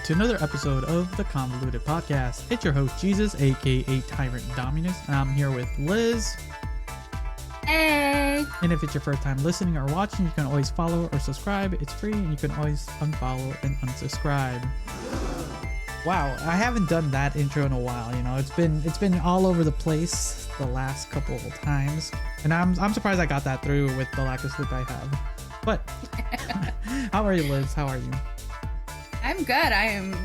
To another episode of the Convoluted podcast. It's your host Jesus, aka Tyrant Dominus, and I'm here with Liz. Hey! And if it's your first time listening or watching, you can always follow or subscribe. It's free, and you can always unfollow and unsubscribe. Wow, I haven't done that intro in a while. You know, it's been all over the place the last couple of times, and I'm surprised I got that through with the lack of sleep I have. But how are you, Liz? How are you? I'm good. I am,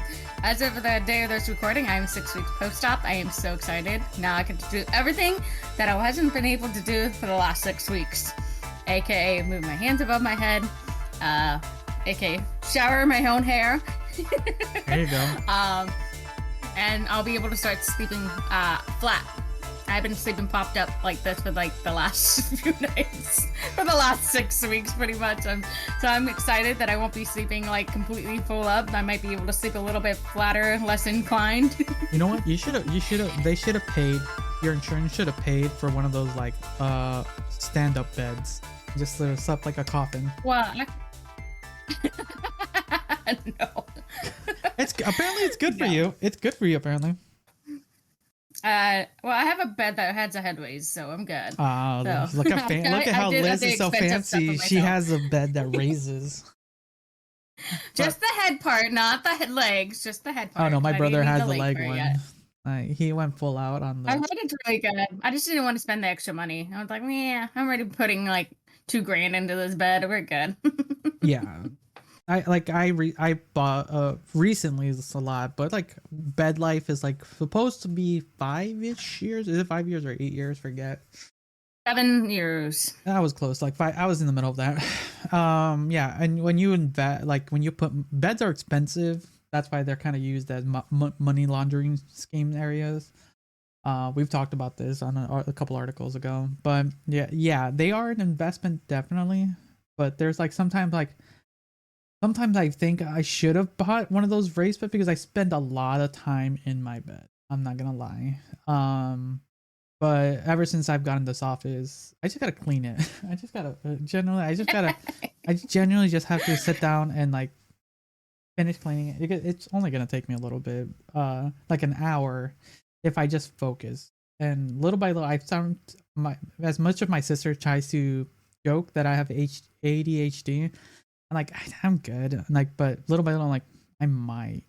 as of the day of this recording, I am 6 weeks post-op. I am so excited. Now I can do everything that I hasn't been able to do for the last 6 weeks. AKA move my hands above my head. AKA shower my own hair. There you go. And I'll be able to start sleeping flat. I've been sleeping popped up like this for like the last few nights, for the last 6 weeks pretty much. So I'm excited that I won't be sleeping like completely full up. I might be able to sleep a little bit flatter, less inclined. You know what? They should have paid, your insurance should have paid for one of those like stand-up beds. Just slept like a coffin. Well, no. Apparently it's good for you. It's good for you apparently. Well, I have a bed that has a headways, so I'm good. So. Look at how Liz is so fancy. She has a bed that raises. Just the head part, not the legs. Just the head part. Oh no, my brother has the leg one. He went full out on the. I heard it's really good. I just didn't want to spend the extra money. I was like, yeah, I'm already putting like $2,000 into this bed. We're good. Yeah. I bought recently, it's a lot, but like bed life is like supposed to be 5-ish years. Is it 5 years or 8 years? Forget. 7 years. That was close. Like 5. I was in the middle of that. Yeah. And when you invest, like when you put, beds are expensive. That's why they're kind of used as money laundering scheme areas. We've talked about this on a couple articles ago, but yeah, they are an investment definitely. But there's like sometimes I think I should have bought one of those raised beds because I spend a lot of time in my bed. I'm not gonna lie. But ever since I've gotten this office, I just gotta clean it. I genuinely just have to sit down and like finish cleaning it. It's only gonna take me a little bit, like an hour, if I just focus. And little by little, I've found as much of my sister tries to joke that I have ADHD. I'm like, I'm good. But little by little, I'm like, I might,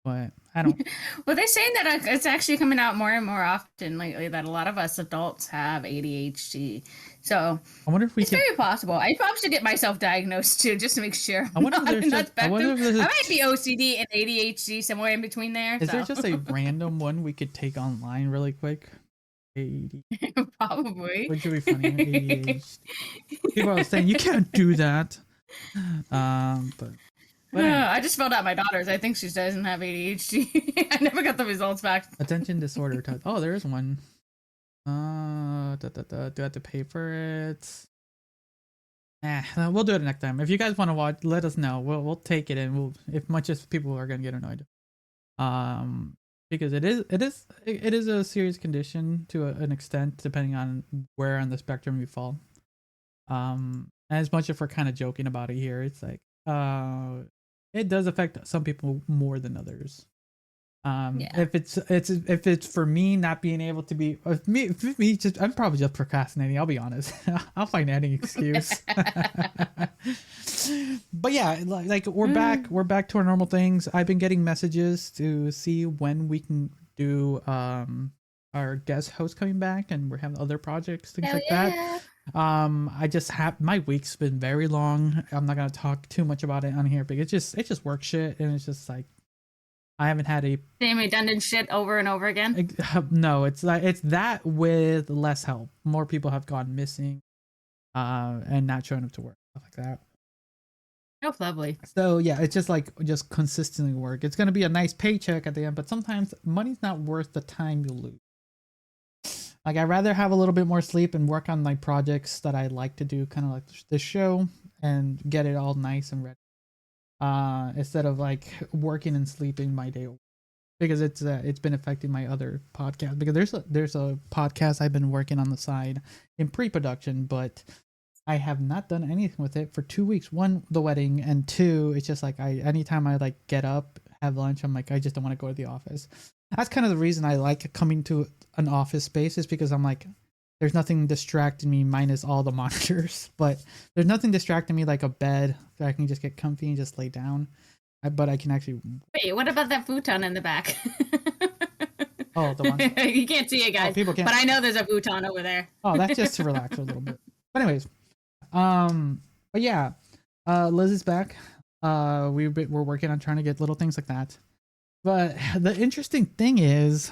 but I don't. Well, they're saying that it's actually coming out more and more often lately that a lot of us adults have ADHD. So I wonder if it's very possible. I probably should get myself diagnosed too, just to make sure. I wonder if I might be OCD and ADHD somewhere in between there. Is there just a random one we could take online really quick? Probably. Which would be funny. ADHD. People are saying you can't do that. But I just filled out my daughter's. I think she doesn't have ADHD. I never got the results back. Attention disorder type. Oh, there is one. Do I have to pay for it? We'll do it next time. If you guys want to watch, let us know. We'll take it, and if much as people are gonna get annoyed. Because it is a serious condition to an extent, depending on where on the spectrum you fall. As much as we're kind of joking about it here, it's like it does affect some people more than others. If it's for me not being able to be, I'm probably just procrastinating. I'll be honest. I'll find any excuse. But yeah, like we're back to our normal things. I've been getting messages to see when we can do our guest host coming back, and we're having other projects, things like that. I just have, my week's been very long. I'm not gonna talk too much about it on here because it's just work shit, and it's just like I haven't had a same redundant shit over and over again. No, it's that with less help. More people have gone missing. and not showing up to work, stuff like that. Oh, lovely. So yeah, it's just consistently work. It's gonna be a nice paycheck at the end, but sometimes money's not worth the time you lose. Like I'd rather have a little bit more sleep and work on like projects that I like to do, kind of like the show, and get it all nice and ready. Instead of like working and sleeping my day, because it's been affecting my other podcast. Because there's a podcast I've been working on the side in pre-production, but I have not done anything with it for 2 weeks. One, the wedding, and two, it's just like anytime I like get up, have lunch, I'm like, I just don't want to go to the office. That's kind of the reason I like coming to an office space, is because I'm like, there's nothing distracting me minus all the monitors, but there's nothing distracting me like a bed that I can just get comfy and just lay down. But I can actually. Wait, what about that futon in the back? Oh, the one. You can't see it, guys. Oh, people can't. But I know there's a futon over there. Oh, that's just to relax a little bit. But anyways, but yeah, Liz is back. We're working on trying to get little things like that. But the interesting thing is,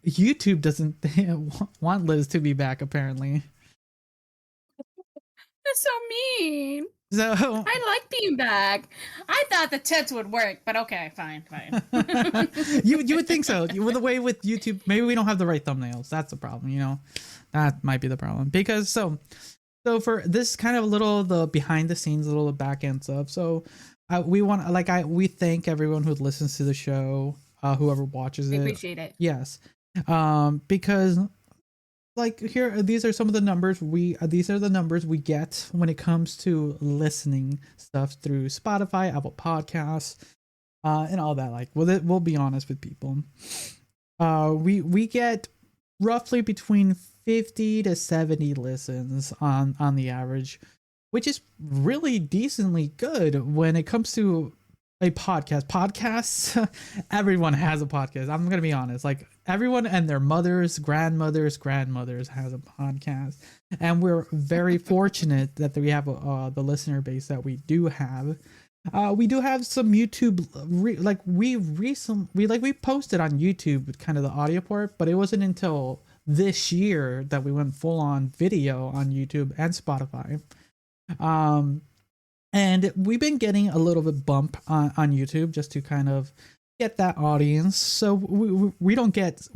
YouTube doesn't want Liz to be back, apparently. That's so mean. So I like being back. I thought the tits would work, but okay, fine. you would think so. With the way with YouTube, maybe we don't have the right thumbnails. That's the problem, you know. That might be the problem. Because so for this kind of a little the behind the scenes, little back end stuff. So we thank everyone who listens to the show, whoever watches it. I appreciate it. Yes. Because like here, these are some of the numbers we get when it comes to listening stuff through Spotify, Apple Podcasts, and all that. Like, we'll be honest with people. We get roughly between 50 to 70 listens on the average, which is really decently good when it comes to a podcast. Podcasts, everyone has a podcast. I'm gonna be honest, like everyone and their grandmothers has a podcast, and we're very fortunate that we have the listener base that we do have. We do have some YouTube, we posted on YouTube kind of the audio part, but it wasn't until this year that we went full on video on YouTube and Spotify. And we've been getting a little bit bump on YouTube just to kind of get that audience. So we don't get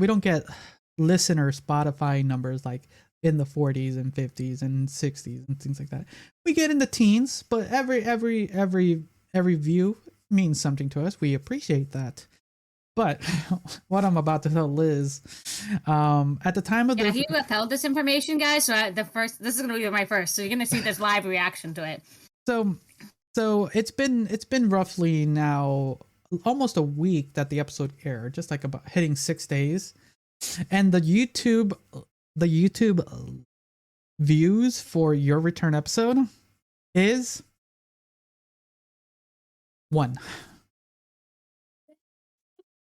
listener Spotify numbers like in the 40s and 50s and 60s and things like that. We get in the teens, but every view means something to us. We appreciate that. But what I'm about to tell Liz, at the time of he withheld this information, guys. So this is gonna be my first. So you're gonna see this live reaction to it. So it's been roughly now almost a week that the episode aired, just like about hitting 6 days, and the YouTube views for your return episode is 1.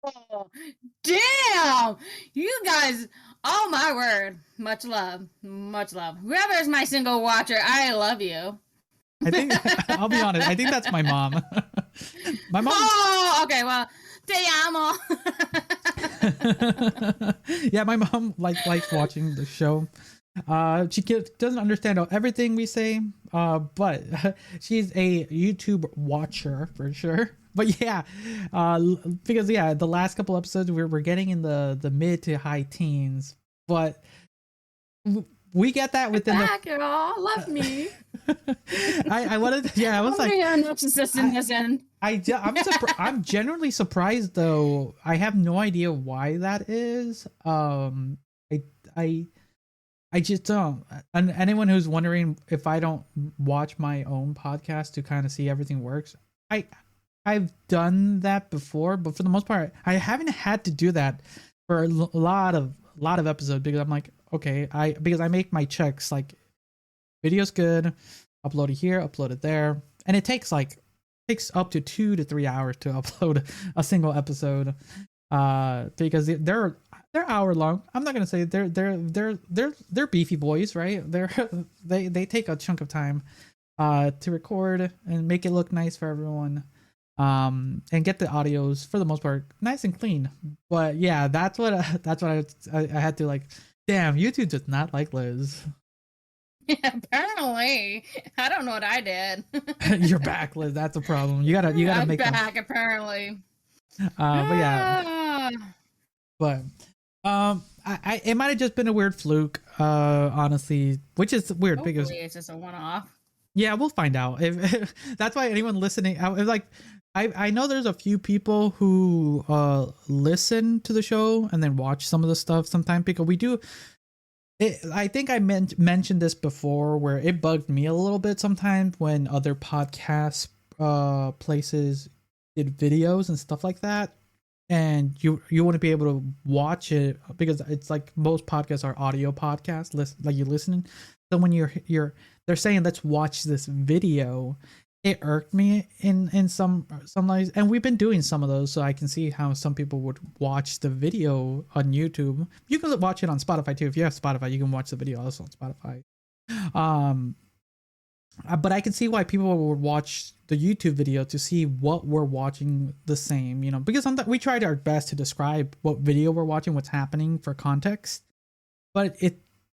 Oh, damn! You guys, oh my word. Much love. Whoever is my single watcher, I love you. I think I'll be honest. I think that's my mom. My mom. Oh, okay. Well, te amo. Yeah, my mom likes watching the show. She doesn't understand everything we say, but she's a YouTube watcher for sure. But yeah, because the last couple episodes we're getting in the mid to high teens, but we get that within back, y'all. Love me. I wanted, I was like, I'm genuinely surprised though. I have no idea why that is. I just don't. And anyone who's wondering if I don't watch my own podcast to kind of see everything works, I've done that before, but for the most part, I haven't had to do that for a lot of episodes, because I'm like, okay, because I make my checks like video's good, upload it here, upload it there, and it takes up to 2 to 3 hours to upload a single episode, because they're hour long. I'm not gonna say they're beefy boys, right? They take a chunk of time to record and make it look nice for everyone, and get the audios for the most part nice and clean. But yeah, that's what I had to like. Damn, YouTube does not like Liz. Apparently, I don't know what I did. You're back, Liz. That's a problem. You gotta I'm make them. back, apparently. But yeah, Ah, but I it might have just been a weird fluke. Honestly, which is weird because hopefully, it's just a one-off. yeah, we'll find out. If that's why anyone listening, like, I know there's a few people who listen to the show and then watch some of the stuff sometimes because we do. I think I mentioned this before, where it bugged me a little bit sometimes when other podcast places did videos and stuff like that, and you wouldn't be able to watch it because it's like most podcasts are audio podcasts, like you're listening. So when they're saying let's watch this video, it irked me in some ways, and we've been doing some of those, so I can see how some people would watch the video on YouTube. You can watch it on Spotify too. If you have Spotify, you can watch the video also on Spotify. But I can see why people would watch the YouTube video to see what we're watching the same, because sometimes we tried our best to describe what video we're watching, what's happening for context, but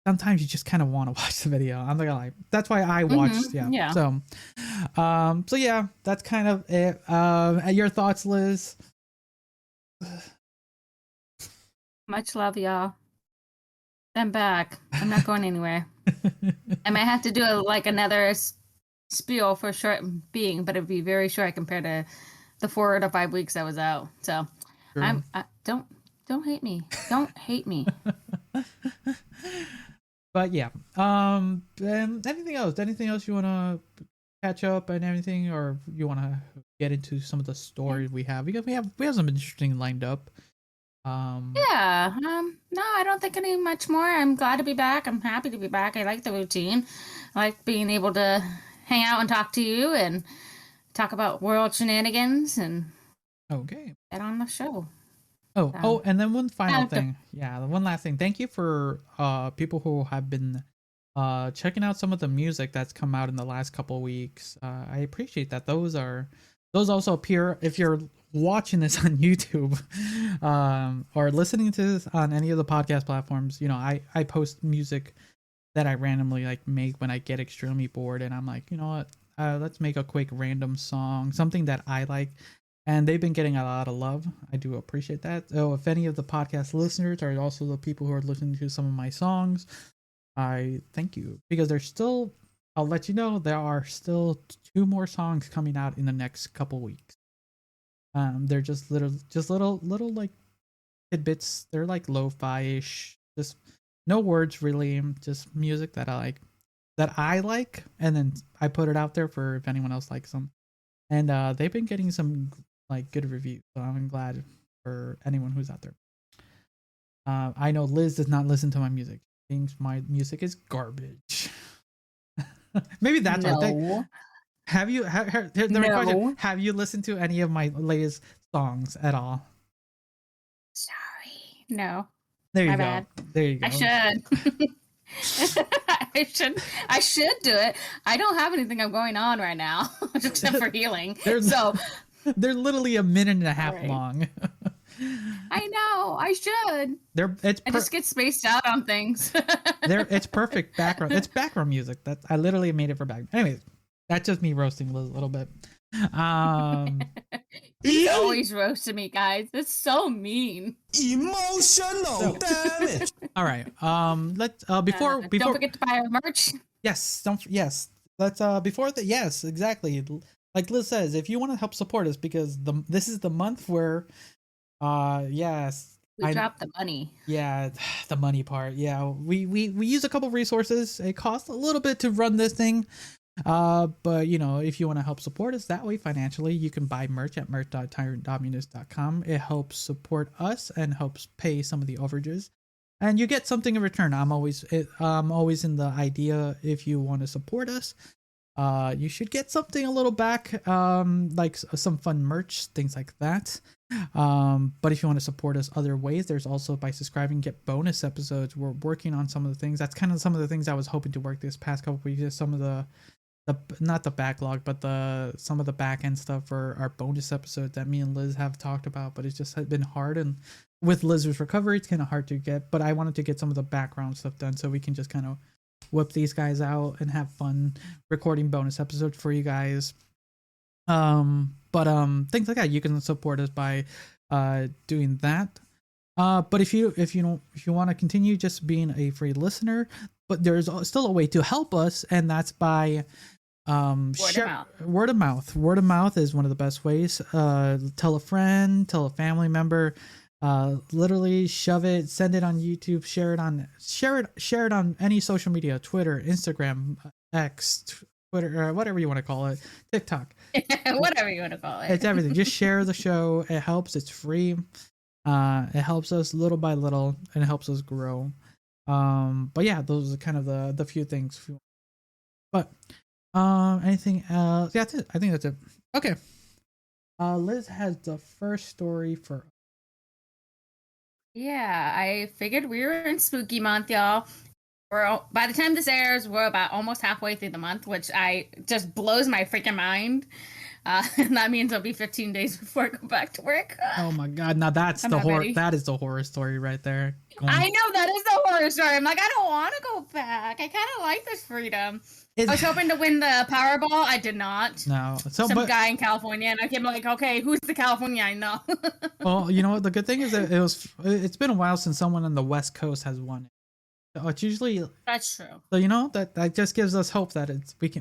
sometimes you just kind of want to watch the video. I'm not gonna lie. That's why I watched. Yeah. So yeah, that's kind of it. Your thoughts, Liz? Much love, y'all. I'm back. I'm not going anywhere. I might have to do another spiel for short being, but it'd be very short compared to the 4 to 5 weeks I was out. So sure. Don't hate me. Don't hate me. But yeah. Anything else you want to catch up and everything, or you want to get into some of the stories we have? Because we have some interesting lined up. No, I don't think any much more. I'm glad to be back. I'm happy to be back. I like the routine. I like being able to hang out and talk to you and talk about world shenanigans and okay, get on the show. And then one final thing. Yeah, one last thing. Thank you for people who have been checking out some of the music that's come out in the last couple of weeks. I appreciate that. Those also appear if you're watching this on YouTube or listening to this on any of the podcast platforms. I post music that I randomly make when I get extremely bored, and I'm like, you know what, let's make a quick random song, something that I like, and they've been getting a lot of love. I do appreciate that. So if any of the podcast listeners are also the people who are listening to some of my songs, I thank you, because I'll let you know there are still 2 more songs coming out in the next couple weeks. They're just little like tidbits. They're like lo-fi-ish, just no words really, just music that I like, and then I put it out there for if anyone else likes them. And they've been getting some good reviews, so I'm glad for anyone who's out there. I know Liz does not listen to my music. She thinks my music is garbage. Maybe that's what they. Have you question, have you listened to any of my latest songs at all? Sorry. No. There you go. There you go. I should do it. I don't have anything going on right now except for healing. They're literally a minute and a half long. I know. I should. I just get spaced out on things. It's perfect background. It's background music. I literally made it for background. Anyways, that's just me roasting Liz a little bit. He's always roasting me, guys. That's so mean. Emotional damage. All right. Let's before don't forget to buy our merch. Yes. Let's before that. Yes, exactly. Like Liz says, if you want to help support us, because this is the month where, yes. We dropped the money. Yeah, the money part. Yeah, we use a couple resources. It costs a little bit to run this thing. But if you want to help support us that way financially, you can buy merch at merch.tyrantdominus.com. It helps support us and helps pay some of the overages, and you get something in return. I'm always in the idea, if you want to support us, you should get something a little back, like some fun merch, things like that. But if you want to support us other ways, there's also by subscribing, get bonus episodes. We're working on some of the things. That's kind of some of the things I was hoping to work this past couple weeks. Some of the not the backlog, but some of the back end stuff for our bonus episodes that me and Liz have talked about, but it's just been hard, and with Liz's recovery it's kind of hard to get. But I wanted to get some of the background stuff done so we can just kind of whip these guys out and have fun recording bonus episodes for you guys. But things like that, you can support us by doing that. But if you want to continue just being a free listener, but there's still a way to help us, and that's by word of mouth. Word of mouth is one of the best ways. Tell a friend, tell a family member, literally shove it, send it on YouTube, share it on any social media, Twitter, Instagram, X, Twitter, whatever you want to call it, TikTok. Whatever you want to call it. It's everything. Just share the show. It helps. It's free. It helps us little by little, and it helps us grow. But yeah, those are kind of the few things. But anything else? Yeah, that's it. I think that's it. Okay. Liz has the first story for. Yeah, I figured we were in spooky month, y'all. By the time this airs, we're about almost halfway through the month, which just blows my freaking mind. And that means it'll be 15 days before I go back to work. Oh my god! Now that's the horror. That is the horror story right there. I know that is the horror story. I'm like, I don't want to go back. I kind of like this freedom. I was hoping to win the Powerball. I did not. No, some guy in California, and I came like, okay, who's the California I know? Well, you know what? The good thing is that it's been a while since someone on the West Coast has won it. It's usually that's true. So you know that just gives us hope that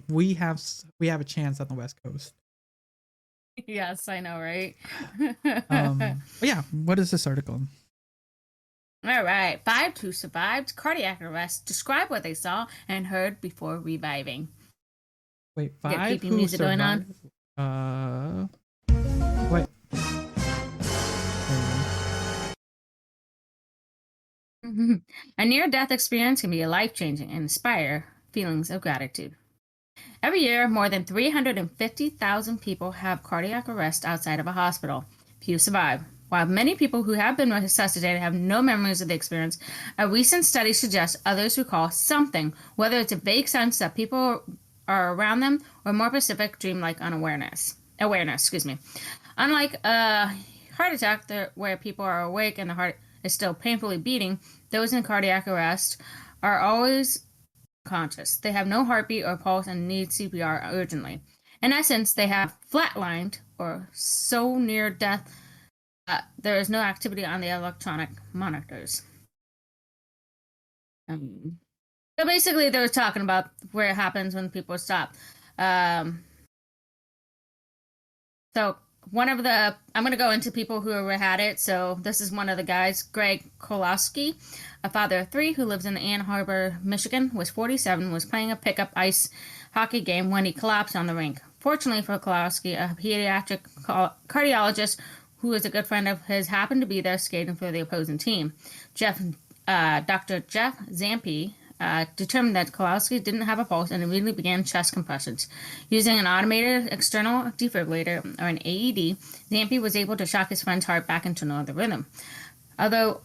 we have a chance on the West Coast. Yes, I know, right? But yeah, what is this article? All right, 5 who survived cardiac arrest describe what they saw and heard before reviving. Wait, 5 who music survived? Going on? Wait. A near-death experience can be life-changing and inspire feelings of gratitude. Every year, more than 350,000 people have cardiac arrest outside of a hospital. Few survive. While many people who have been resuscitated have no memories of the experience, a recent study suggests others recall something, whether it's a vague sense that people are around them or more specific dreamlike awareness. Unlike a heart attack where people are awake and the heart is still painfully beating, those in cardiac arrest are always conscious. They have no heartbeat or pulse and need CPR urgently. In essence, they have flatlined or so near death there is no activity on the electronic monitors. So basically, they were talking about where it happens when people stop. So one of the, I'm going to go into people who had it. So this is one of the guys, Greg Kolowski, a father of 3 who lives in Ann Arbor, Michigan, was 47, was playing a pickup ice hockey game when he collapsed on the rink. Fortunately for Kolowski, a pediatric cardiologist who is a good friend of his happened to be there skating for the opposing team. Dr. Jeff Zampi determined that Kolowski didn't have a pulse and immediately began chest compressions. Using an automated external defibrillator, or an AED, Zampi was able to shock his friend's heart back into another rhythm. Although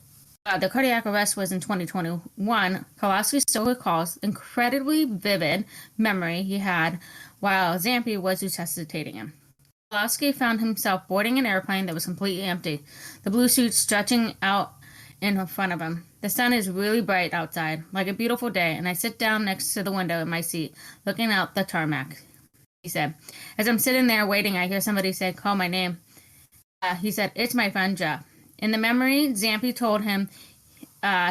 the cardiac arrest was in 2021, Kolowski still recalls incredibly vivid memory he had while Zampi was resuscitating him. Kolowski found himself boarding an airplane that was completely empty, the blue suit stretching out in front of him. The sun is really bright outside, like a beautiful day, and I sit down next to the window in my seat, looking out the tarmac, he said. As I'm sitting there waiting, I hear somebody say, call my name. He said, it's my friend Jeff. In the memory, Zampi told him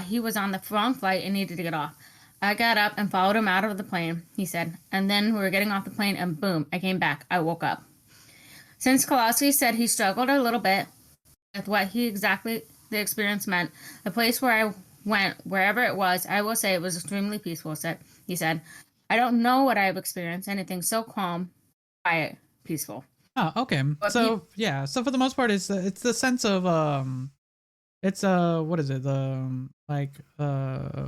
he was on the wrong flight and needed to get off. I got up and followed him out of the plane, he said, and then we were getting off the plane and boom, I came back. I woke up. Since Kolowski said he struggled a little bit with what exactly the experience meant, the place where I went, wherever it was, I will say it was extremely peaceful, he said. I don't know what I've experienced, anything so calm, quiet, peaceful. Oh, okay. But so for the most part, it's the sense of it's what is it,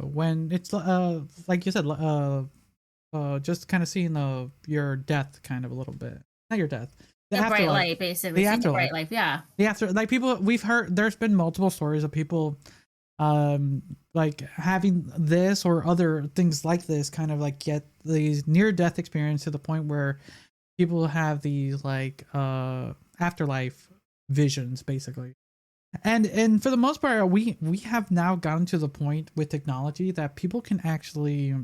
when it's like you said, just kind of seeing your death kind of a little bit, not your death. The bright light, basically. The afterlife. Bright life, yeah. The after, like people, we've heard. There's been multiple stories of people, like having this or other things like this, kind of like get these near-death experience to the point where people have these like afterlife visions, basically. And for the most part, we have now gotten to the point with technology that people can actually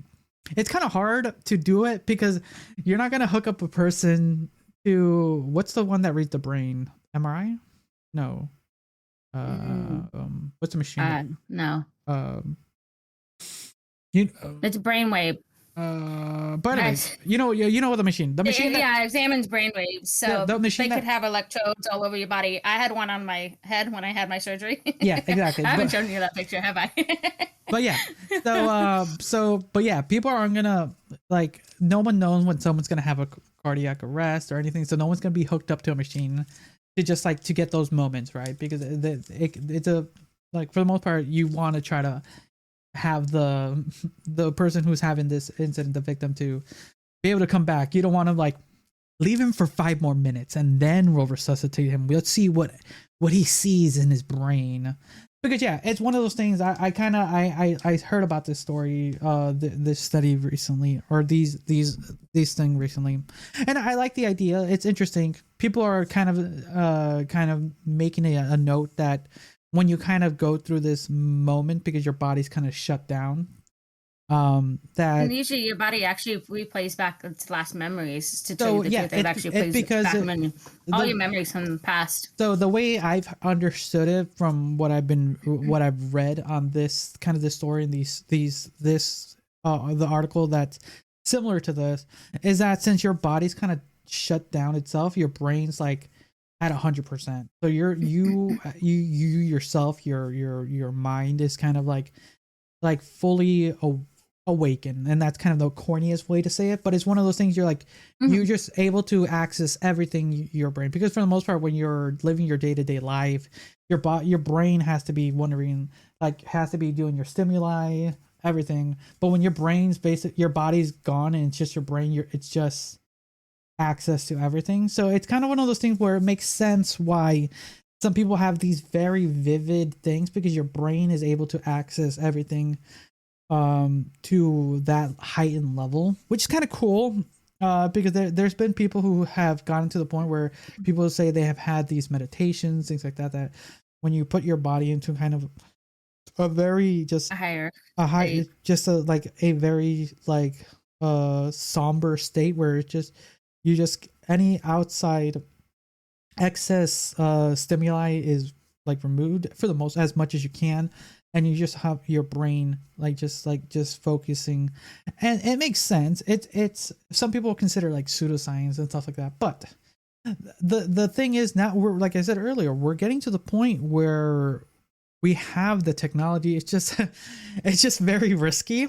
it's kind of hard to do it because you're not gonna hook up a person to what's the one that reads the brain? MRI? No. What's the machine? No. You It's brainwave. but anyways, you know what the machine It examines brainwaves, so the machine they could have electrodes all over your body. I had one on my head when I had my surgery. Yeah, exactly. I haven't shown you that picture, have I? But yeah, but yeah, people aren't gonna like. No one knows when someone's gonna have a cardiac arrest or anything, so no one's gonna be hooked up to a machine to just like to get those moments, right? Because it's a like for the most part, you want to try to have the person who's having this incident, the victim, to be able to come back. You don't want to like leave him for 5 more minutes and then we'll resuscitate him. We'll see what he sees in his brain. Because yeah, it's one of those things. I heard about this story, this study recently, or these thing recently, and I like the idea. It's interesting. People are kind of making a note that when you kind of go through this moment because your body's kind of shut down, that and usually your body actually replays back its last memories to tell you the truth. It actually plays because back all your memories from the past. So the way I've understood it from what I've read on this kind of this story and the article that's similar to this is that since your body's kind of shut down itself, your brain's like at 100%. So you yourself, your mind is kind of like fully awaken, and that's kind of the corniest way to say it, but it's one of those things you're like you're just able to access everything your brain, because for the most part when you're living your day-to-day life, your brain has to be wondering, like has to be doing your stimuli, everything. But when your body's gone and it's just your brain, it's just access to everything. So it's kind of one of those things where it makes sense why some people have these very vivid things, because your brain is able to access everything to that heightened level, which is kind of cool. Because there's been people who have gotten to the point where people say they have had these meditations, things like that, that when you put your body into kind of a very just a very like somber state where it's just any outside excess stimuli is like removed for the most, as much as you can, and you just have your brain just focusing, and it makes sense. It's some people consider like pseudoscience and stuff like that, but the thing is, now we're, like I said earlier, we're getting to the point where we have the technology. It's just very risky.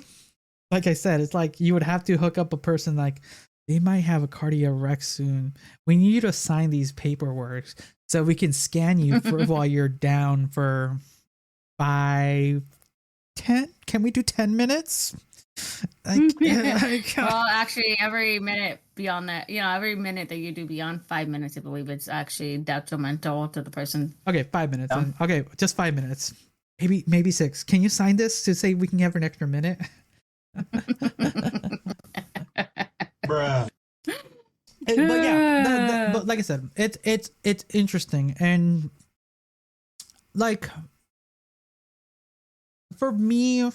Like I said, it's like you would have to hook up a person, like they might have a cardiac wreck soon. We need you to sign these paperwork so we can scan you for while you're down for 5, 10. Can we do 10 minutes? Well, actually, every minute beyond that, every minute that you do beyond 5 minutes, I believe it's actually detrimental to the person. Okay, 5 minutes. Yeah. Okay, just 5 minutes. Maybe 6. Can you sign this to say we can have an extra minute? Bruh. But yeah, but like I said, it's interesting, and like for me,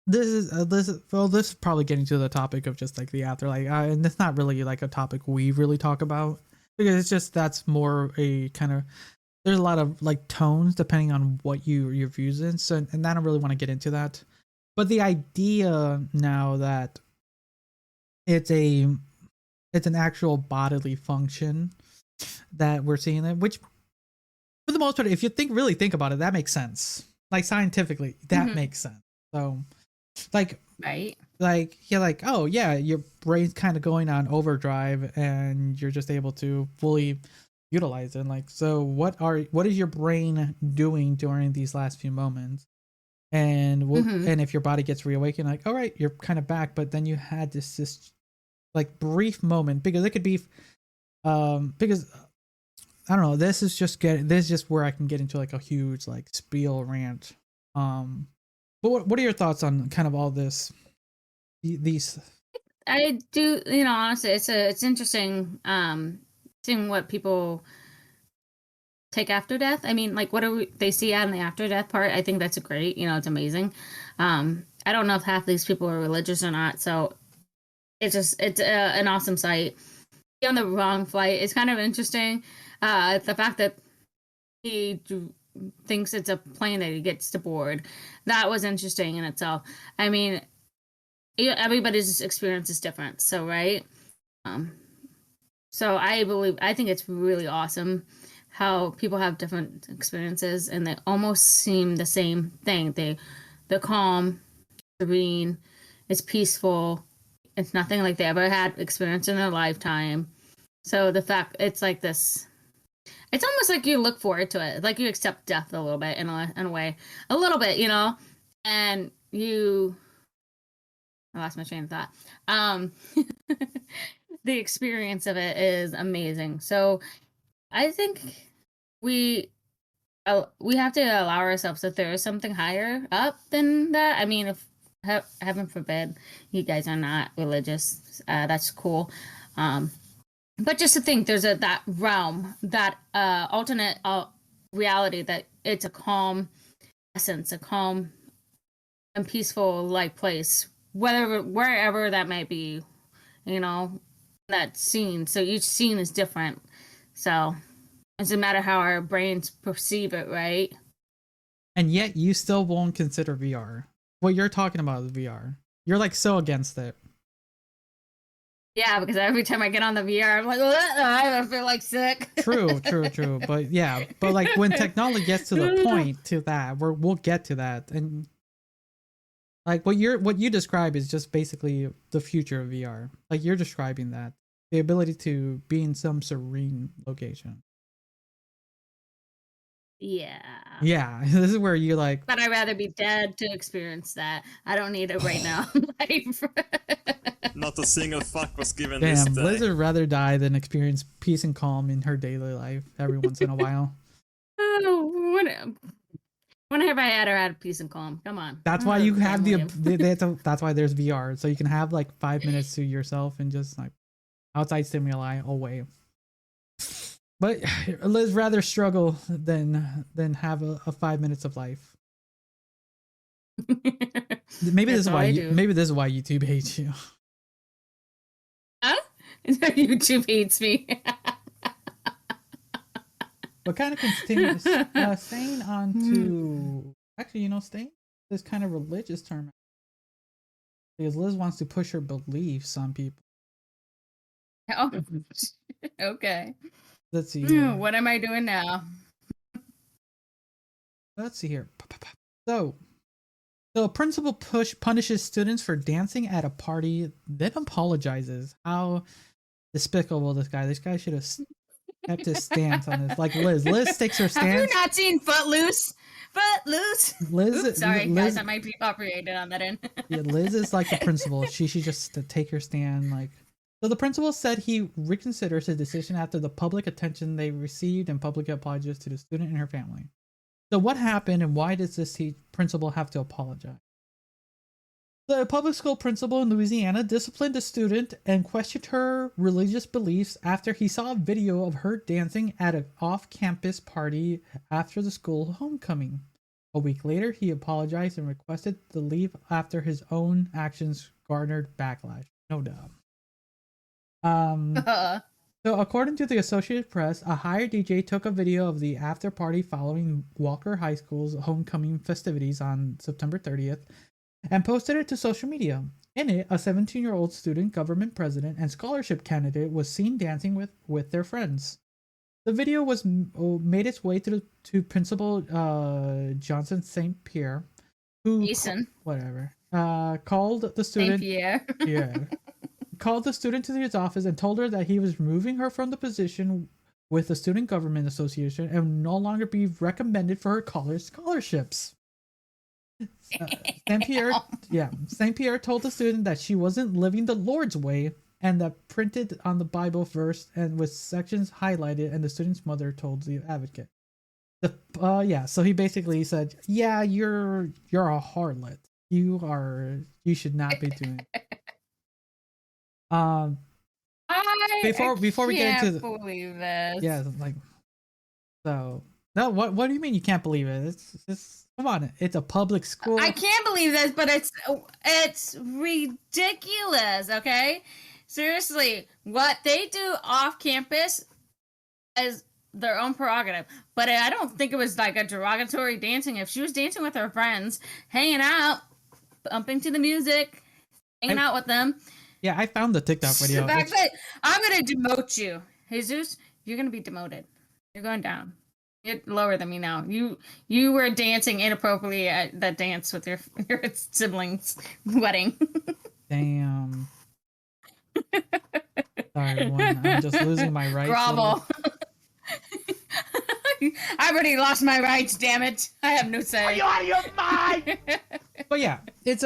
this is probably getting to the topic of just like the afterlife, and it's not really like a topic we really talk about, because it's just that's more a kind of, there's a lot of like tones depending on what your views in. So, and I don't really want to get into that, but the idea now that it's an actual bodily function that we're seeing it, which for the most part, if you really think about it, that makes sense. Like scientifically, that makes sense. So like, right, like you're like, oh yeah, your brain's kind of going on overdrive and you're just able to fully utilize it. And like, so what is your brain doing during these last few moments? And and if your body gets reawakened, like, all right, you're kind of back, but then you had this like brief moment, because it could be because I don't know, this is just where I can get into like a huge like spiel rant. But what are your thoughts on kind of all this? These I do, honestly, it's interesting seeing what people take after death. I mean, like what they see out in the after death part. I think that's great. It's amazing. I don't know if half these people are religious or not. So it's an awesome site. On the wrong flight, it's kind of interesting. The fact that he thinks it's a plane that he gets to board, that was interesting in itself. I mean, everybody's experience is different, so right. So I think it's really awesome how people have different experiences and they almost seem the same thing. They're calm, serene, it's peaceful. It's nothing like they ever had experience in their lifetime. So the fact it's like this, it's almost like you look forward to it, like you accept death a little bit in a way, a little bit, and I lost my train of thought. The experience of it is amazing. So I think we have to allow ourselves if there is something higher up than that. I mean, if heaven forbid you guys are not religious, that's cool. But just to think there's that realm, that alternate reality, that it's a calm essence, a calm and peaceful place, wherever that might be, that scene. So each scene is different. So it doesn't matter how our brains perceive it, right? And yet you still won't consider VR. What you're talking about is VR. You're so against it. Yeah, because every time I get on the VR, I'm like, I feel sick. True. But yeah, but when technology gets to the point to that, we'll get to that. And what you describe is just basically the future of VR. You're describing that. The ability to be in some serene location. Yeah. Yeah, this is where you But I'd rather be dead to experience that. I don't need it right now. Not a single fuck was given Damn, this day. Blizzard would rather die than experience peace and calm in her daily life every once in a while. Oh, when have I had peace and calm? Come on. That's why you have that's why there's VR, so you can have 5 minutes to yourself and just outside stimuli away. But Liz rather struggle than have a 5 minutes of life. Maybe this is why YouTube hates you. Huh? YouTube hates me. But kind of continues staying on to actually, staying this kind of religious term, because Liz wants to push her beliefs on people. Oh, okay. Let's see. What am I doing now? Let's see here. So a principal punishes students for dancing at a party, then apologizes. How despicable this guy. This guy should have kept his stance on this. Liz takes her stance. Have you not seen Footloose? Footloose. Liz, oops, sorry, guys, I might be copyrighted on that end. Yeah, Liz is the principal. She should just take her stand. So the principal said he reconsiders his decision after the public attention they received and public apologies to the student and her family. So what happened, and why does this principal have to apologize? The public school principal in Louisiana disciplined a student and questioned her religious beliefs after he saw a video of her dancing at an off-campus party after the school homecoming. A week later, he apologized and requested the leave after his own actions garnered backlash. No doubt. So according to the Associated Press, a hired DJ took a video of the after party following Walker High School's homecoming festivities on September 30th and posted it to social media. In it, a 17-year-old student government president and scholarship candidate was seen dancing with their friends. The video made its way to Principal Johnson St. Pierre, who called the student. St. Pierre. Yeah. Called the student to his office and told her that he was removing her from the position with the Student Government Association and no longer be recommended for her college scholarships. St. Pierre told the student that she wasn't living the Lord's way, and that printed on the Bible verse and with sections highlighted, and the student's mother told the advocate. So he basically said, "Yeah, you're a harlot. You should not be doing it." Before we get into believe this. Yeah, so no, what do you mean you can't believe it? It's Come on, it's a public school. I can't believe this, but it's ridiculous. Okay, seriously, what they do off campus is their own prerogative. But I don't think it was like a derogatory dancing. If she was dancing with her friends, hanging out, bumping to the music, hanging out with them. Yeah, I found the TikTok video. The fact that I'm gonna demote you, Jesus. You're gonna be demoted. You're going down. You're lower than me now. You were dancing inappropriately at that dance with your siblings' wedding. Damn. Sorry, everyone. I'm just losing my rights. Grovel. I already lost my rights. Damn it! I have no say. Are you out of your mind? But yeah, it's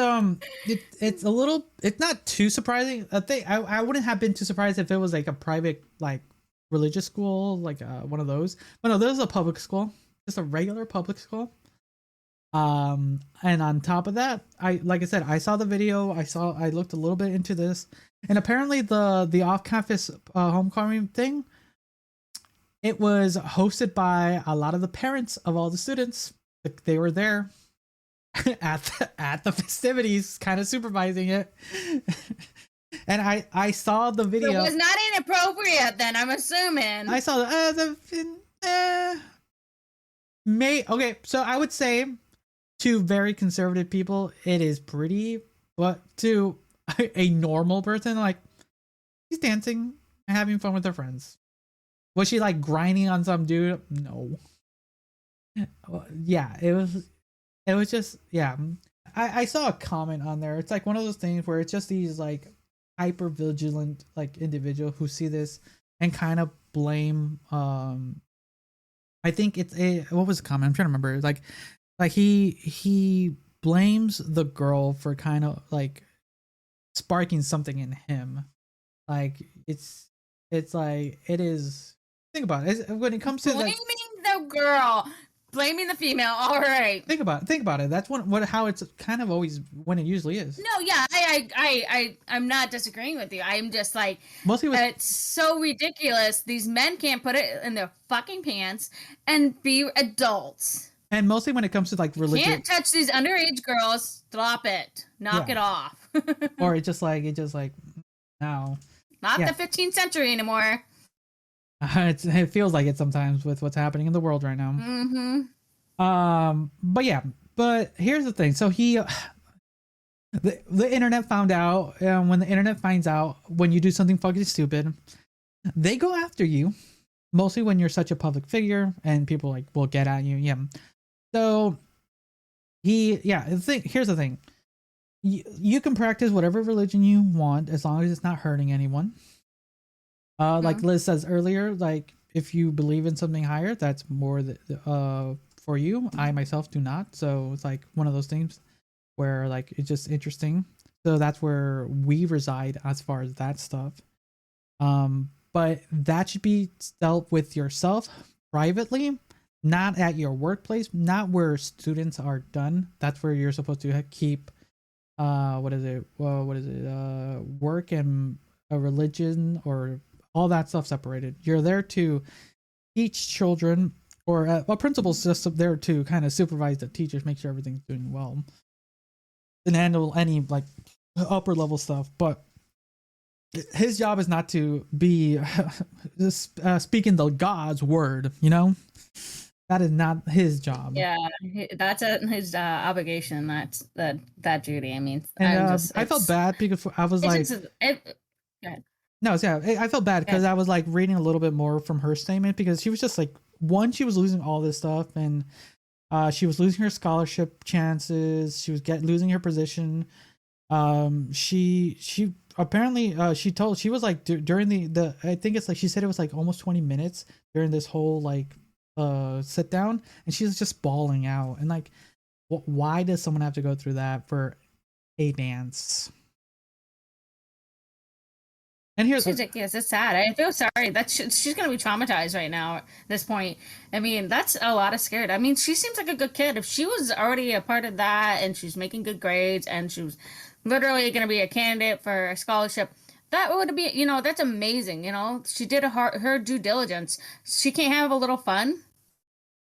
it's a little. It's not too surprising. I wouldn't have been too surprised if it was like a private like religious school, like one of those. But no, this is a public school, just a regular public school. And on top of that, like I said, I saw the video. I looked a little bit into this, and apparently the off-campus homecoming thing, it was hosted by a lot of the parents of all the students. They were there at the festivities, kind of supervising it. And I saw the video. It was not inappropriate then, I'm assuming. I saw okay, so I would say to very conservative people it is pretty, but to a normal person, like, she's dancing and having fun with her friends. Was she like grinding on some dude? No. Yeah, it was just, yeah. I saw a comment on there. It's like one of those things where it's just these like hyper vigilant like individual who see this and kind of blame I think it's what was the comment? I'm trying to remember. Like he blames the girl for kind of like sparking something in him. Like it's like it is, think about it. When it comes to blaming the girl, blaming the female. All right. Think about it. That's how it's kind of always when it usually is. No, yeah, I'm not disagreeing with you. I'm just like, mostly it's so ridiculous. These men can't put it in their fucking pants and be adults. And mostly when it comes to like religion, can't touch these underage girls. Stop it. Knock it off. Or it just like no. Not the 15th century anymore. It feels like it sometimes with what's happening in the world right now. Mm-hmm. But here's the thing. So the internet found out, and when the internet finds out when you do something fucking stupid, they go after you. Mostly when you're such a public figure, and people like will get at you. Yeah. So here's the thing. You can practice whatever religion you want as long as it's not hurting anyone. Like Liz says earlier, like if you believe in something higher, that's more for you. I myself do not, so it's like one of those things where like it's just interesting. So that's where we reside as far as that stuff. But that should be dealt with yourself privately, not at your workplace, not where students are done. That's where you're supposed to keep work and a religion or all that stuff separated. You're there to teach children, or a principal's just there to kind of supervise the teachers, make sure everything's doing well, and handle any like upper level stuff. But his job is not to be speaking the God's word, you know? That is not his job. Yeah, that's his obligation. That's that duty. I mean, and I felt bad because I was like, no, yeah, I felt bad because I was like reading a little bit more from her statement, because she was just like, one, she was losing all this stuff, and she was losing her scholarship chances. She was losing her position. She apparently she was like during the I think it's like she said it was like almost 20 minutes during this whole like sit down, and she was just bawling out. And like, why does someone have to go through that for a dance? And here's ridiculous. It's sad. I feel sorry. She's gonna be traumatized right now at this point. I mean, that's a lot of scared. I mean, she seems like a good kid. If she was already a part of that and she's making good grades and she was literally gonna be a candidate for a scholarship, that would be, you know, that's amazing. You know, she did her due diligence. She can't have a little fun.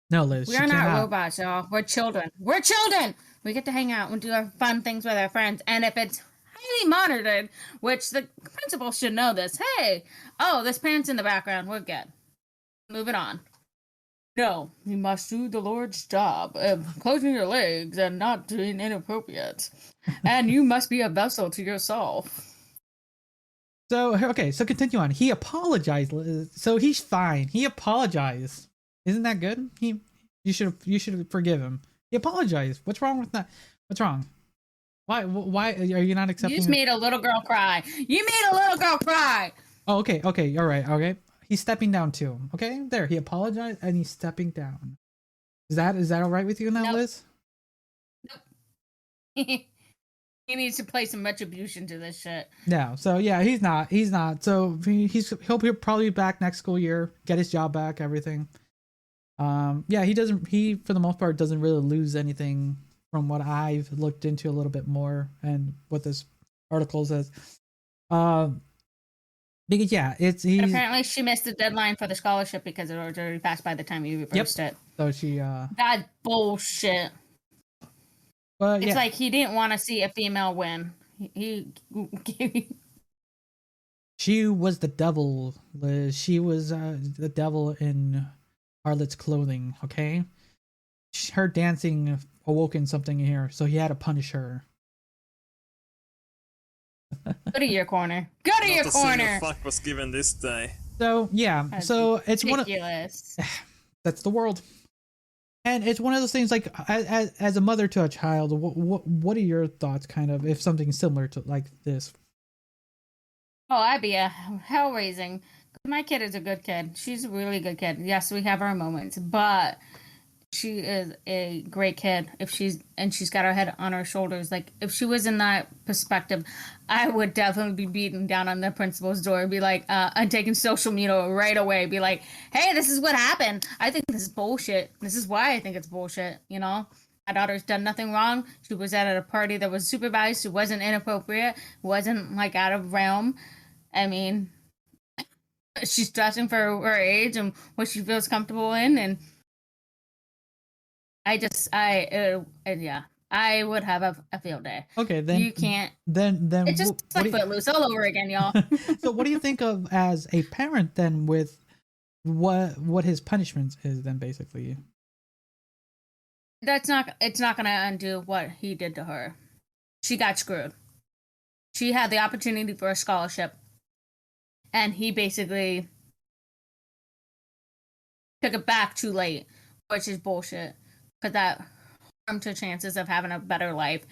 No, Liz, We she are not cannot. robots, y'all. We're children. We're children. We get to hang out and do our fun things with our friends. And if it's highly monitored, which the principal should know this, hey, oh, this parent's in the background. We're good. Moving on. No, you must do the Lord's job of closing your legs and not doing inappropriate. And you must be a vessel to yourself. So okay, so continue on. He apologized, Liz. So he's fine. He apologized. Isn't that good? You should forgive him. He apologized. What's wrong with that? What's wrong? Why are you not accepting? You just made a little girl cry. You made a little girl cry. Oh, okay, all right, okay. He's stepping down too. Okay, there. He apologized and he's stepping down. Is that all right with you now, Nope. Liz? He needs to play some retribution to this shit. No. So yeah, he's not. So he'll probably be back next school year, get his job back, everything. Yeah, he for the most part doesn't really lose anything from what I've looked into a little bit more and what this article says. Because yeah, But apparently she missed the deadline for the scholarship because it was already passed by the time you reversed it. So she That's bullshit. but It's yeah. like he didn't want to see a female win. He She was the devil, Liz. She was the devil in harlot's clothing, okay? Her dancing awoken something in here, so he had to punish her. Go to your corner. Go to your Not a corner. single fuck was given this day. So yeah, That's so it's one of ridiculous. that's the world, and it's one of those things. Like as a mother to a child, what are your thoughts, kind of, if something similar to like this? Oh, I'd be a hell raising. My kid is a good kid. She's a really good kid. Yes, we have our moments, but she is a great kid. She's got her head on her shoulders. Like if she was in that perspective, I would definitely be beating down on the principal's door and be like, I'm taking social media right away. Be like, hey, this is what happened. I think this is bullshit. This is why I think it's bullshit. You know, my daughter's done nothing wrong. She was at a party that was supervised. She wasn't inappropriate. Wasn't like out of realm. I mean, she's dressing for her age and what she feels comfortable in, and I would have a field day. Okay, then You can't. Then It's just what like do you- Footloose all over again, y'all. so what do you think of as a parent then with what his punishment is then, basically? It's not gonna undo what he did to her. She got screwed. She had the opportunity for a scholarship, and he basically took it back too late, which is bullshit, because that harmed her chances of having a better life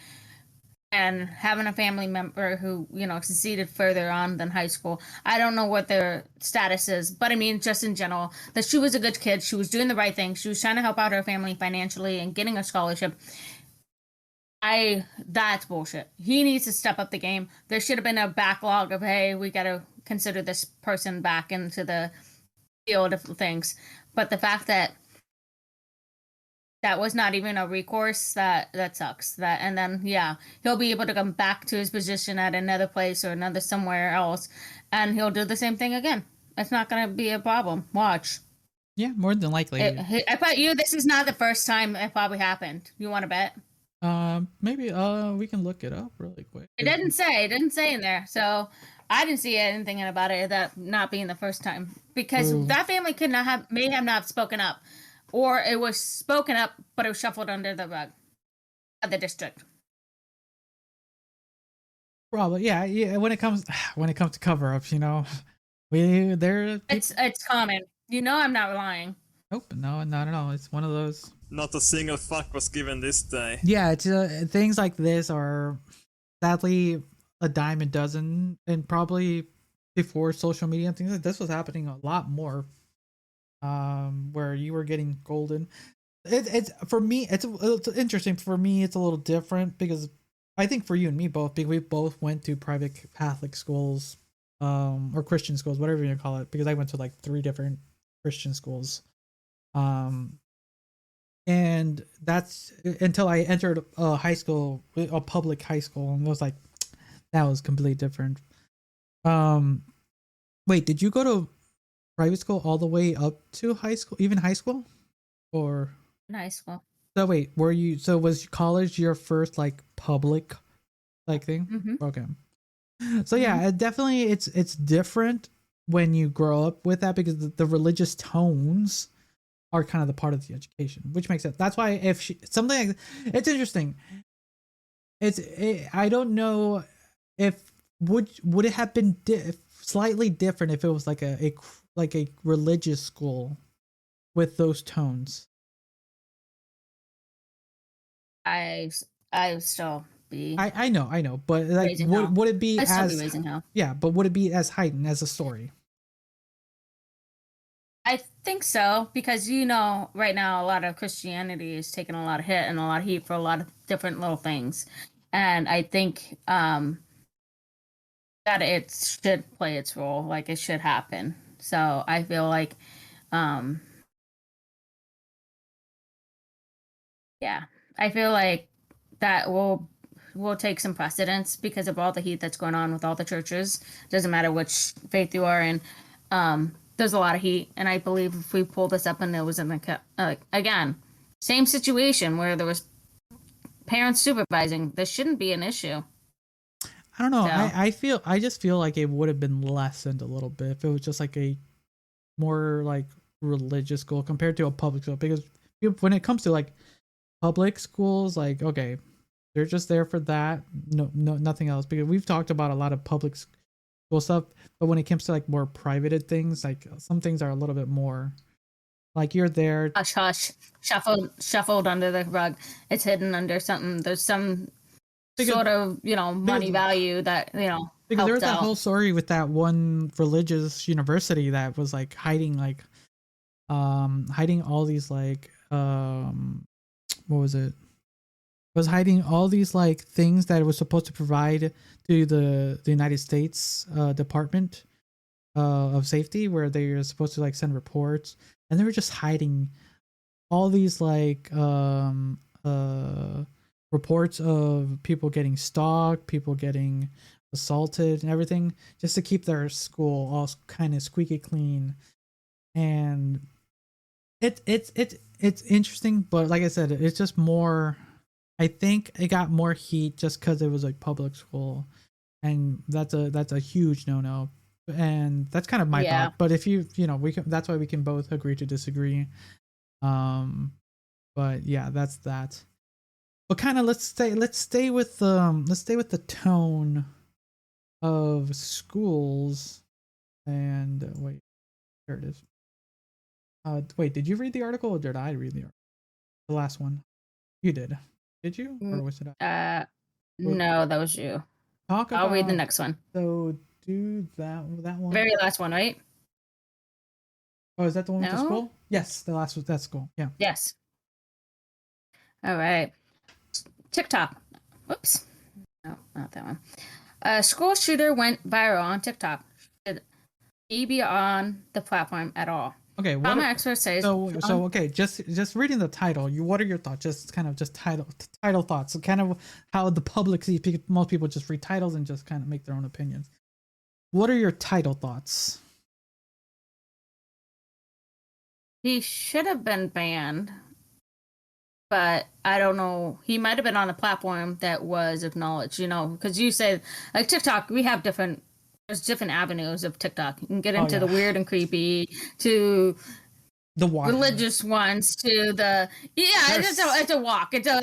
and having a family member who, you know, succeeded further on than high school. I don't know what their status is, but I mean, just in general, that she was a good kid. She was doing the right thing. She was trying to help out her family financially and getting a scholarship. That's bullshit. He needs to step up the game. There should have been a backlog of, hey, we got to consider this person back into the field of things. But the fact that was not even a recourse, that sucks. And then yeah, he'll be able to come back to his position at another place or another somewhere else, and he'll do the same thing again. It's not gonna be a problem. Watch. Yeah, more than likely. I bet you this is not the first time it probably happened. You want to bet? Maybe we can look it up really quick. It didn't say in there, so I didn't see anything about it that not being the first time, because that family may have not spoken up, or it was spoken up but it was shuffled under the rug of the district. Probably, yeah. When it comes to cover-ups, you know, It's common. You know, I'm not lying. Nope, no, not at all. It's one of those. Not a single fuck was given this day. Yeah, it's things like this are sadly a dime a dozen, and probably before social media and things like this was happening a lot more. Where you were getting golden. It's for me. It's interesting. For me, it's a little different because I think for you and me both, because we both went to private Catholic schools, or Christian schools, whatever you call it. Because I went to like 3 different Christian schools, and that's until I entered a high school, a public high school, and it was like that was completely different. Wait, did you go to private school all the way up to high school, even high school, or high school. so wait, were you so was college your first like public like thing? Mm-hmm. Okay. So yeah, definitely it's different when you grow up with that because the religious tones are kind of the part of the education, which makes sense. That's why if something like, it's interesting. I don't know if would it have been slightly different if it was like a religious school with those tones. I would still be. I know, but like Raising hell. would it be I'd still be as raising hell. yeah, but would it be as heightened as a story? I think so because right now a lot of Christianity is taking a lot of hit and a lot of heat for a lot of different little things, and I think that it should play its role, like it should happen. So I feel like, yeah, I feel like that will take some precedence because of all the heat that's going on with all the churches. Doesn't matter which faith you are in. There's a lot of heat, and I believe if we pull this up and it was in the again, same situation where there was parents supervising, this shouldn't be an issue. I don't know. So, I just feel like it would have been lessened a little bit if it was just like a more like religious school compared to a public school, because when it comes to like public schools, like okay, they're just there for that, no nothing else, because we've talked about a lot of public school stuff, but when it comes to like more privated things, like some things are a little bit more like you're there hush shuffled under the rug, it's hidden under something, there's some sort of money value that because there was that whole story with that one religious university that was like hiding all these like what was it? It was hiding all these like things that it was supposed to provide to the United States Department of Safety, where they were supposed to like send reports, and they were just hiding all these like reports of people getting stalked, people getting assaulted and everything, just to keep their school all kind of squeaky clean. And it's interesting, but like I said, it's just more, I think it got more heat just because it was like public school, and that's a huge no, and that's kind of my thought. But if we can, that's why we can both agree to disagree. But yeah, that's that. But kind of let's stay with the tone of schools. And wait, there it is. Wait, did you read the article or did I read the article? The last one. You did. Did you? Or was it? No, that was you. I'll read the next one. So do that one. Very last one, right? Oh, is that the one with the school? Yes, the last was that school. Yeah. Yes. All right. TikTok. Whoops. No, not that one. A school shooter went viral on TikTok. Should he be on the platform at all? Okay, what expert says so okay, just reading the title, what are your thoughts? Just kind of just title thoughts. So kind of how the public sees, most people just read titles and just kind of make their own opinions. What are your title thoughts? He should have been banned, but I don't know. He might have been on a platform that was acknowledged, because you said like TikTok, there's different avenues of TikTok. You can get into the weird and creepy, to the walk, religious ones, to the it's a walk. It's a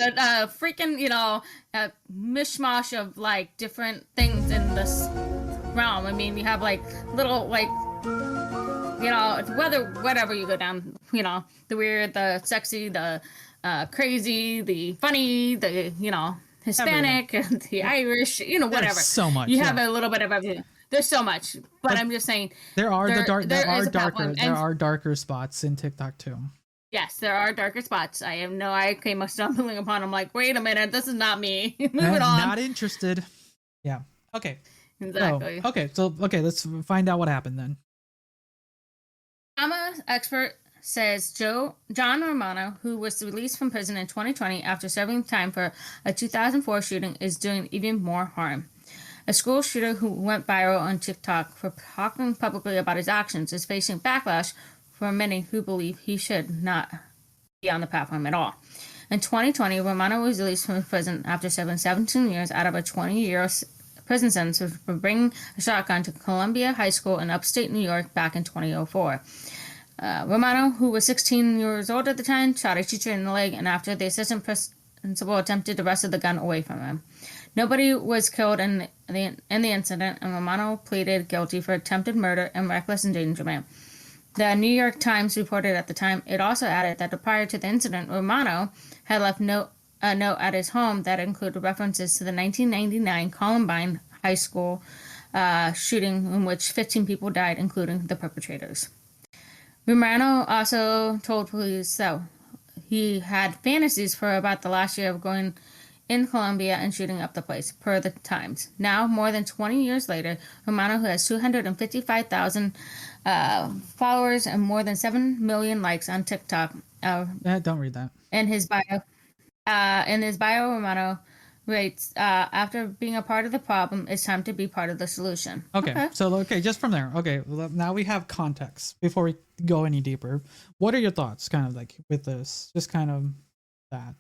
freaking a mishmash of like different things in this realm. I mean, you have like little like whatever you go down, the weird, the sexy, the crazy, the funny, the Hispanic, the Irish, whatever. There's so much. You have a little bit of everything. There's so much, but I'm just saying there are darker spots in TikTok too. Yes, there are darker spots. I came stumbling upon. I'm like, wait a minute, this is not me. Moving on. Not interested. Yeah. Okay. Exactly. So let's find out what happened then. Trauma expert says John Romano, who was released from prison in 2020 after serving time for a 2004 shooting, is doing even more harm. A school shooter who went viral on TikTok for talking publicly about his actions is facing backlash from many who believe he should not be on the platform at all. In 2020, Romano was released from prison after serving 17 years out of a 20-year prison sentence for bringing a shotgun to Columbia High School in upstate New York back in 2004. Romano, who was 16 years old at the time, shot a teacher in the leg, and after the assistant principal attempted to wrestle the gun away from him. Nobody was killed in the incident, and Romano pleaded guilty for attempted murder and reckless endangerment. The New York Times reported at the time. It also added that prior to the incident, Romano had left a note at his home that included references to the 1999 Columbine High School shooting in which 15 people died, including the perpetrators. Romano also told police that he had fantasies for about the last year of going in Colombia and shooting up the place, per the Times. Now, more than 20 years later, Romano, who has 255,000 followers and more than 7 million likes on TikTok. Don't read that. In his bio, Romano writes, after being a part of the problem, it's time to be part of the solution. Okay. So, just from there. Okay, well, now we have context before we go any deeper. What are your thoughts, kind of like, with this? Just kind of that.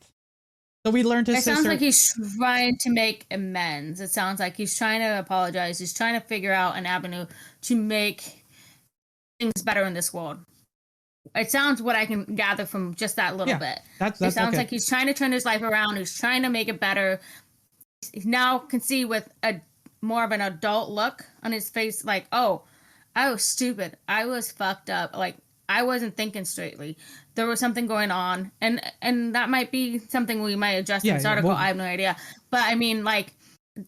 So we learned his sister. It sounds like he's trying to make amends. It sounds like he's trying to apologize. He's trying to figure out an avenue to make things better in this world. It sounds what I can gather from just that little bit. It sounds like he's trying to turn his life around. He's trying to make it better. He now can see with a more of an adult look on his face, like, oh, I was stupid. I was fucked up. Like, I wasn't thinking straightly. There was something going on, and that might be something we might address in this article. Well, I have no idea, but I mean, like,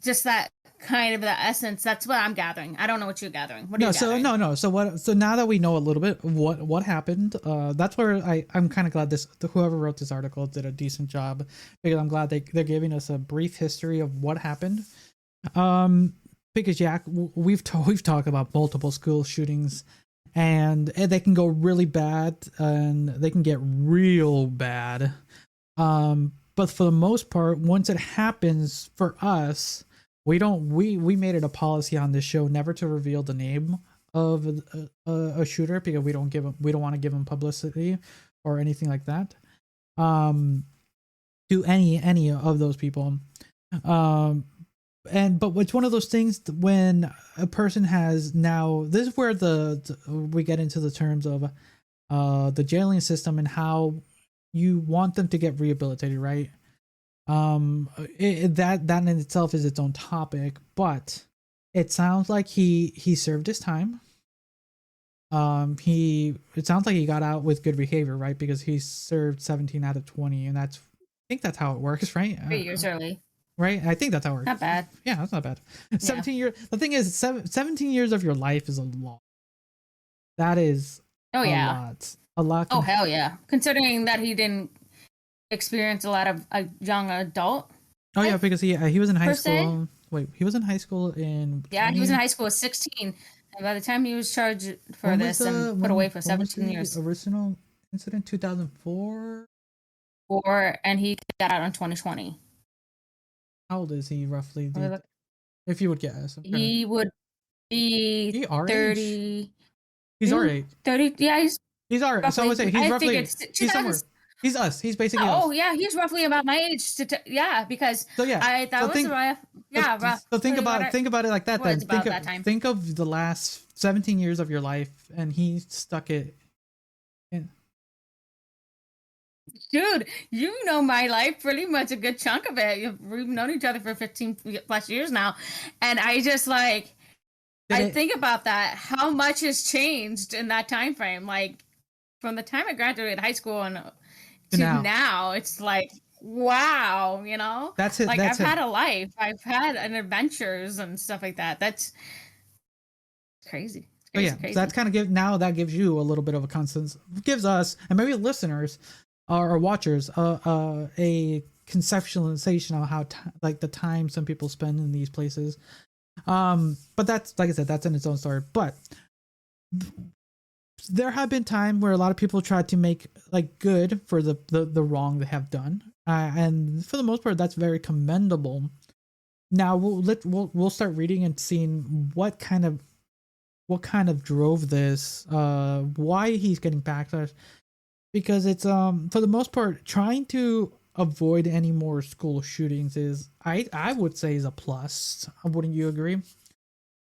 just that kind of the essence. That's what I'm gathering. I don't know what you're gathering. What are you gathering? No. So now that we know a little bit what happened, that's where I'm kind of glad whoever wrote this article did a decent job, because I'm glad they're giving us a brief history of what happened. Because we've talked about multiple school shootings. And they can go really bad, and they can get real bad. But for the most part, once it happens for us, we made it a policy on this show never to reveal the name of a shooter, because we don't want to give him publicity or anything like that. To any of those people. But it's one of those things when a person has now, this is where we get into the terms of the jailing system and how you want them to get rehabilitated, right? That in itself is its own topic, but it sounds like he served his time. It sounds like he got out with good behavior, right? Because he served 17 out of 20, and I think that's how it works, right? 3 years early. Right, I think that's how it works. Not bad. Yeah, that's not bad. 17 years. The thing is, 17 years of your life is a lot. That is a lot. Oh, hell yeah. Considering that he didn't experience a lot of a young adult. Oh, yeah, because he was in high school. Wait, he was in high school in... Yeah, he was in high school at 16. And by the time he was charged for this and put away for 17 years. Original incident, 2004? And he got out in 2020. How old is he roughly? If you would guess. He would be 30. He's our age. 30, yeah, he's our age. So I would say he's roughly... He's somewhere. He's us. He's basically us. Oh, yeah, he's roughly about my age. Because so, yeah. that was rough. Yeah, rough. So think about it like that then. Think of the last 17 years of your life, and he stuck it in. Dude, you know my life pretty much a good chunk of it. We've known each other for 15 plus years now. And I just think about that, how much has changed in that time frame. Like, from the time I graduated high school and to now, it's like, wow, you know? That's it. Like, I've had a life. I've had adventures and stuff like that. That's crazy. Crazy. So that's kind of that gives you a little bit of a constant, gives us, and maybe listeners or watchers, a conceptualization of how the time some people spend in these places. But that's, like I said, that's in its own story. But there have been times where a lot of people try to make good for the wrong they have done, and for the most part, that's very commendable. Now we'll start reading and seeing what kind of drove this, why he's getting backlash. because it's for the most part trying to avoid any more school shootings is I would say is a plus. Wouldn't you agree?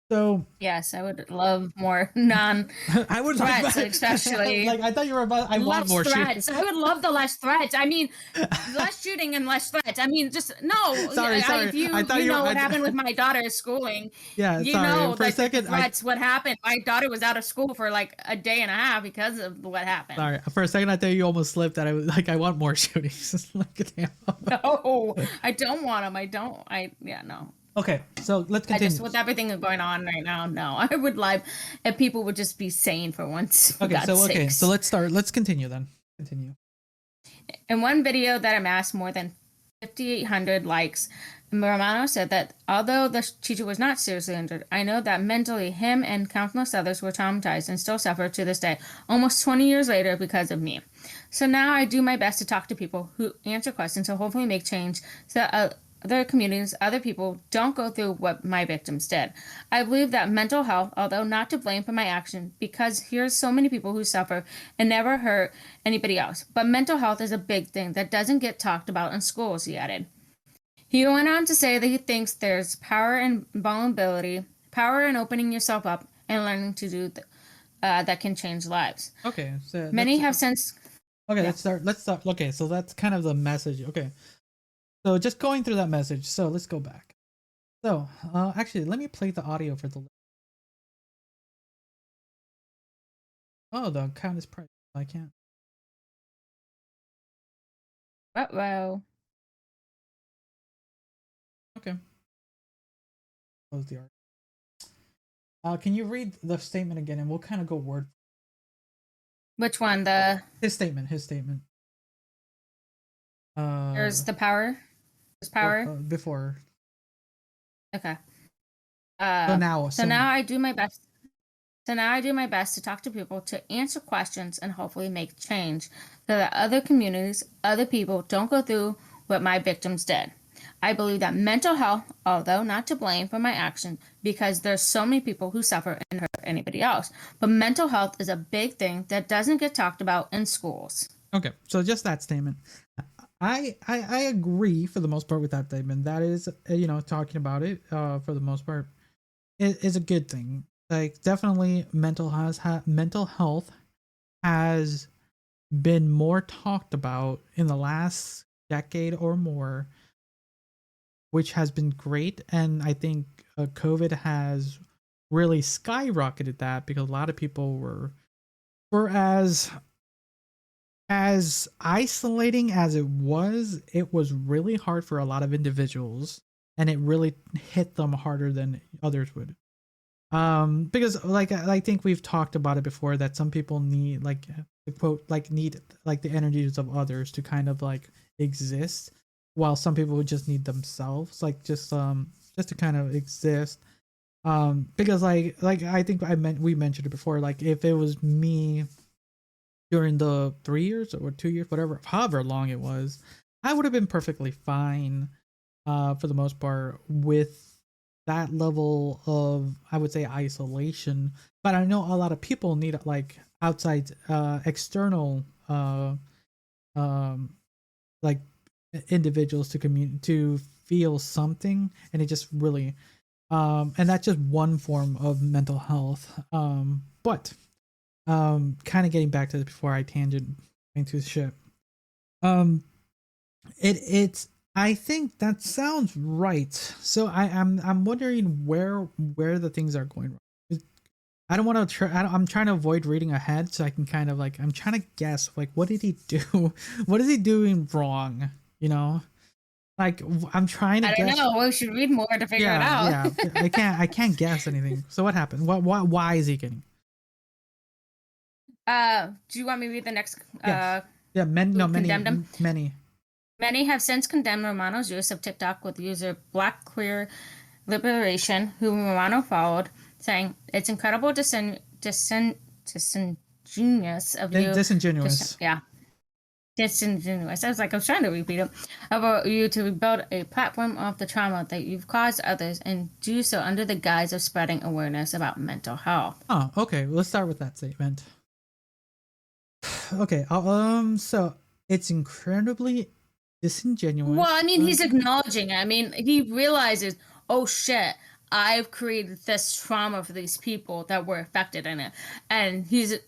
So Yes, I would love more non I would threats, like, especially. like I thought you were about. I want Less more threats. I would love the less threats. I mean, less shooting and less threats. I mean, just no. Sorry. If you I thought you know were, what happened with my daughter's schooling, Yeah, you sorry. know For a that the second, threats. What happened? My daughter was out of school for like a day and a half because of what happened. Sorry. For a second, I thought you almost slipped. That I was like, I want more shootings. Like, damn. No, I don't want them. No. Okay, so let's continue. With everything going on right now, no. I would like if people would just be sane for once. Okay, so let's start. Let's continue then. Continue. In one video that amassed more than 5,800 likes, Romano said that although the teacher was not seriously injured, I know that mentally him and countless others were traumatized and still suffer to this day, almost 20 years later because of me. So now I do my best to talk to people who answer questions to hopefully make change so that other communities, other people don't go through what my victims did. I believe that mental health, although not to blame for my action, because here's so many people who suffer and never hurt anybody else. But mental health is a big thing that doesn't get talked about in schools, he added. He went on to say that he thinks there's power in vulnerability, power in opening yourself up and learning to do that can change lives. Okay. So many have since... Okay, yeah. Let's start. Okay, so that's kind of the message. Okay. So just going through that message. So let's go back. So actually, let me play the audio for the. Oh, the count is private. I can't. Uh-oh. Okay. Close the art. Can you read the statement again, and we'll kind of go word. Which one? His statement. There's the power. There's power before. Okay. So now I do my best. So now I do my best to talk to people, to answer questions, and hopefully make change so that other communities, other people don't go through what my victims did. I believe that mental health, although not to blame for my action, because there's so many people who suffer and hurt anybody else, but mental health is a big thing that doesn't get talked about in schools. Okay, so just that statement. I agree for the most part with that statement. That is, talking about it for the most part is a good thing. Like, definitely mental health has been more talked about in the last decade or more, which has been great. And I think COVID has really skyrocketed that, because a lot of people were as isolating as it was really hard for a lot of individuals, and it really hit them harder than others would. Because like I think we've talked about it before, that some people need need the energies of others to kind of like exist, while some people would just need themselves, just to kind of exist. Because like I think we mentioned it before, like if it was me during the 3 years or 2 years, however long it was, I would have been perfectly fine for the most part with that level of, I would say, isolation. But I know a lot of people need like outside external like individuals to feel something, and it just really and that's just one form of mental health. But kind of getting back to this before I tangent into shit. It's I think that sounds right. So I'm wondering where the things are going wrong. I don't want to try. I'm trying to avoid reading ahead, so I can kind of like, I'm trying to guess, like, what did he do? What is he doing wrong? Like, I'm trying to. I don't know. We should read more to figure it out. Yeah, I can't guess anything. So what happened? Why is he getting? Do you want me to read the next? Yes. Yeah, many. Many have since condemned Romano's use of TikTok, with user Black Queer Liberation, who Romano followed, saying it's incredible disingenuous of you. Disingenuous. Disingenuous. I was trying to repeat it. About you to build a platform off the trauma that you've caused others, and do so under the guise of spreading awareness about mental health. Oh, okay. Let's start with that statement. okay. So it's incredibly disingenuous. Well, I mean, he's acknowledging it. I mean, he realizes, oh shit, I've created this trauma for these people that were affected in it, and he's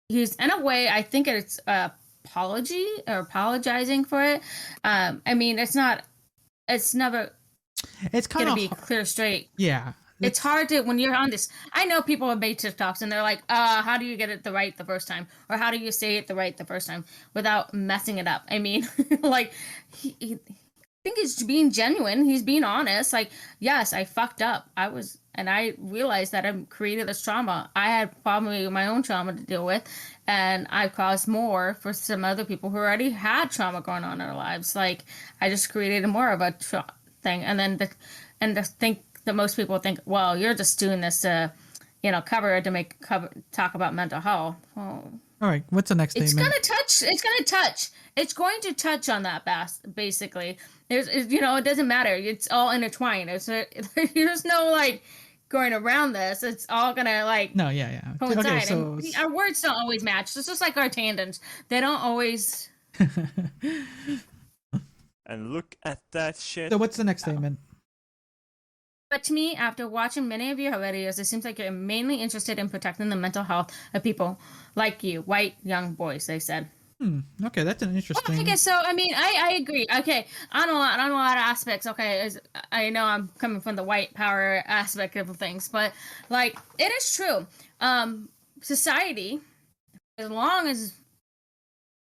in a way, I think it's apology or apologizing for it. I mean, it's never It's kind gonna of be clear straight. yeah. It's hard to when you're on this. I know people have made TikToks and they're like, how do you get it right the first time, or how do you say it right the first time without messing it up? I mean, like I think he's being genuine. He's being honest. Like, yes, I fucked up. And I realized that I created this trauma. I had probably my own trauma to deal with, and I caused more for some other people who already had trauma going on in their lives. Like, I just created more of a thing, and then to think that most people think, well, you're just doing this to, cover it to talk about mental health. Well, all right. What's the next it's statement? It's going to touch on that basically. It doesn't matter. It's all intertwined. There's no like going around this. It's all gonna like No, yeah. coincide. Okay, so And our words don't always match. It's just like our tangents. They don't always. And look at that shit. so what's the next statement? But to me, after watching many of your videos, it seems like you're mainly interested in protecting the mental health of people like you, white young boys. They said. Okay, that's an interesting. Well, I guess so. I mean, I agree. Okay, on a lot of aspects. Okay, I know I'm coming from the white power aspect of things, but like it is true. Society, as long as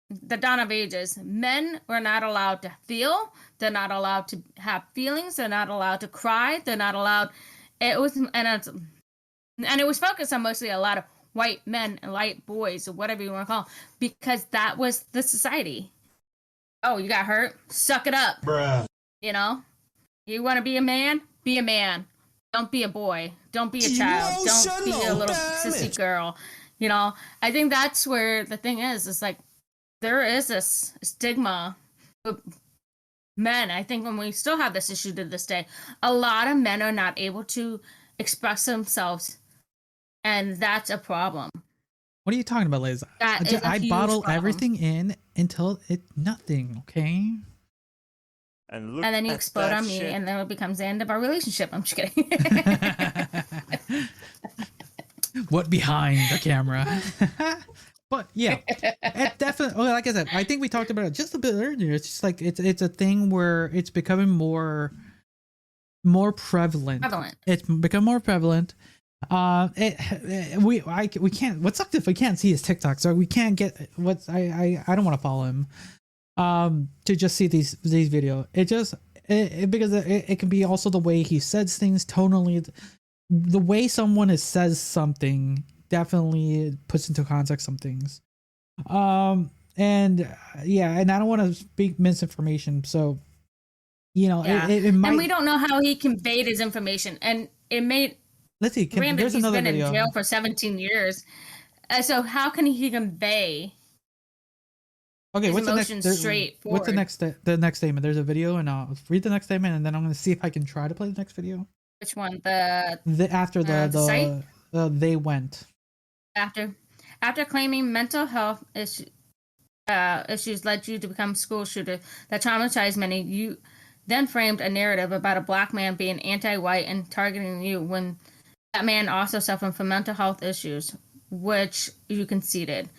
the dawn of ages, men were not allowed to feel. They're not allowed to have feelings. They're not allowed to cry. They're not allowed. It was and it was focused on mostly a lot of white men and white boys or whatever you want to call them, because that was the society. Oh, you got hurt? Suck it up. Bruh. You want to be a man? Be a man. Don't be a boy. Don't be a child. Don't be a little sissy girl. I think that's where the thing is. It's like there is this stigma with men. I think when we still have this issue to this day, a lot of men are not able to express themselves. And that's a problem. What are you talking about, Liz? I bottle everything in until it's nothing, okay? And then you explode on me, and then it becomes the end of our relationship. I'm just kidding. What behind the camera? But yeah, it definitely. Well, like I said, I think we talked about it just a bit earlier. It's just like it's a thing where it's becoming more prevalent. It's become more prevalent. We can't. What sucks if we can't see his TikTok, so we can't get what's I don't want to follow him. To just see these videos. Because it can be also the way he says things tonally. The way someone says something definitely puts into context some things. And I don't want to speak misinformation. So, it might. And we don't know how he conveyed his information, and it made. Let's see. There's another video. He's been in jail for 17 years. So how can he convey? Okay, what's the next? What's the next statement? There's a video, and I'll read the next statement, and then I'm going to see if I can try to play the next video. Which one? After the they went. After claiming mental health issues led you to become a school shooter that traumatized many, you then framed a narrative about a black man being anti-white and targeting you when that man also suffered from mental health issues, which you conceded.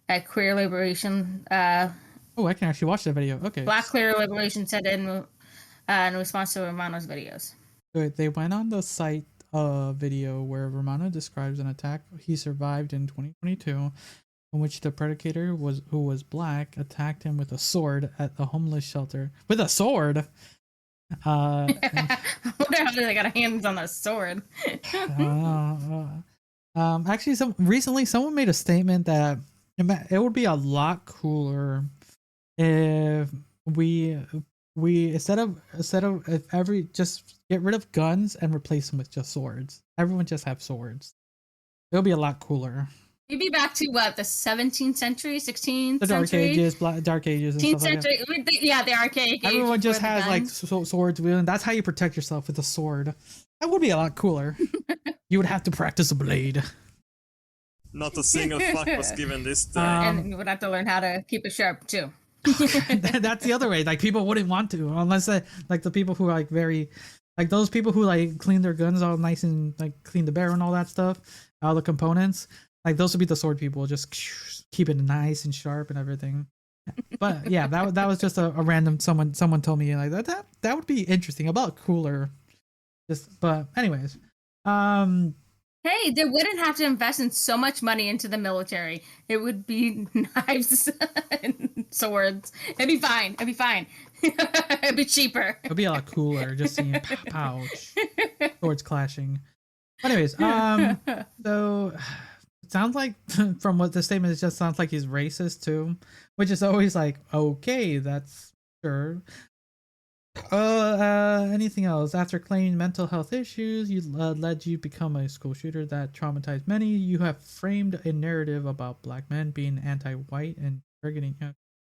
At Queer Liberation. I can actually watch the video. Okay. Black Queer Liberation said in response to Romano's videos. They went on the site video where Romano describes an attack he survived in 2022, in which the predator who was black attacked him with a sword at a homeless shelter. With a sword. I wonder how they got hands on a sword. Actually, recently someone made a statement that it would be a lot cooler if we instead of just get rid of guns and replace them with just swords. Everyone just have swords. It'll be a lot cooler. You'd be back to what, the 17th century, 16th the Dark century? Dark Ages, and 18th stuff century. like that. Yeah, the archaic age. Everyone just has like swords, and that's how you protect yourself with a sword. That would be a lot cooler. You would have to practice a blade. Not a single fuck was given this time. And you would have to learn how to keep it sharp too. That's the other way. Like people wouldn't want to unless like the people who are like very like those people who like clean their guns all nice and like clean the barrel and all that stuff, all the components. Like those would be the sword people, just keep it nice and sharp and everything. But yeah, that was just a random someone told me like that would be interesting, about cooler. Just but anyways, Hey, they wouldn't have to invest in so much money into the military. It would be knives and swords. It'd be fine. It'd be fine. It'd be cheaper. it'd be a lot cooler just seeing pouch swords clashing. Anyways, so it sounds like from what the statement it just sounds like he's racist too, which is always like okay, that's sure. Anything else? After claiming mental health issues, you led you become a school shooter that traumatized many. You have framed a narrative about black men being anti-white and targeting.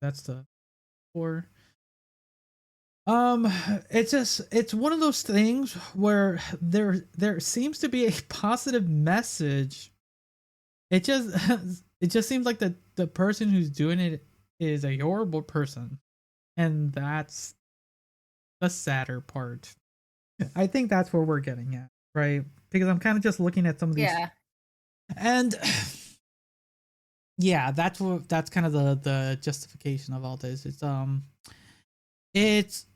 That's the four. It's one of those things where there seems to be a positive message. It just seems like the person who's doing it is a horrible person, and that's the sadder part. I think that's where we're getting at, right? Because I'm kind of just looking at some of these, and yeah, that's kind of the justification of all this. It's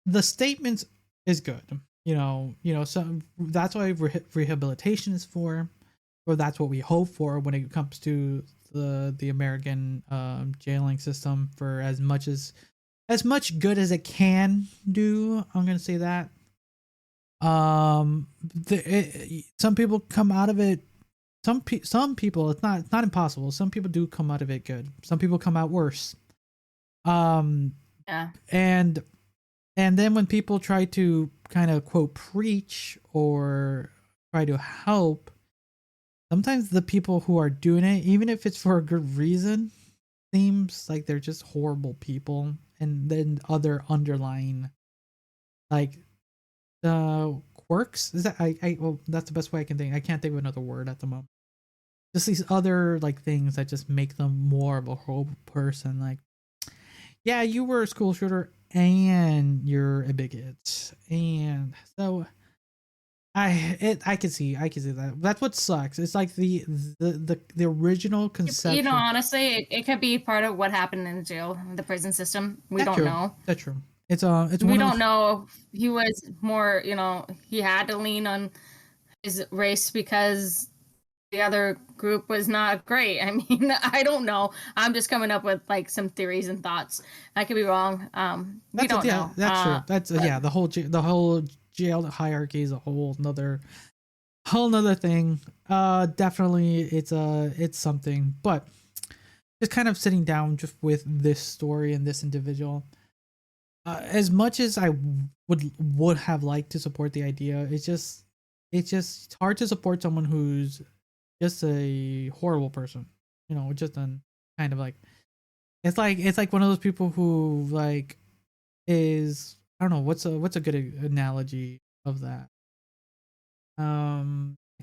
the statements is good, so that's why rehabilitation is for, or that's what we hope for when it comes to the American jailing system, for as much good as it can do. I'm gonna say that. Some people come out of it. Some people, it's not impossible. Some people do come out of it good. Some people come out worse. Yeah. And then when people try to kind of quote preach or try to help, sometimes the people who are doing it, even if it's for a good reason, seems like they're just horrible people. And then other underlying, like, quirks. Is that well, that's the best way I can think. I can't think of another word at the moment. Just these other like things that just make them more of a horrible person. Like, yeah, you were a school shooter and you're a bigot, and so I can see that. That's what sucks. It's like the original conception. Honestly, it could be part of what happened in the jail, the prison system. We don't know. That's true. It's we don't know if he was more, he had to lean on his race because the other group was not great. I mean, I don't know. I'm just coming up with like some theories and thoughts. I could be wrong. We don't know. That's true. That's the whole jail hierarchy is a whole nother thing. Definitely it's something, but just kind of sitting down just with this story and this individual, as much as I would have liked to support the idea, it's just hard to support someone who's just a horrible person, just an kind of like, it's like one of those people who like is, I don't know, what's a good analogy of that? I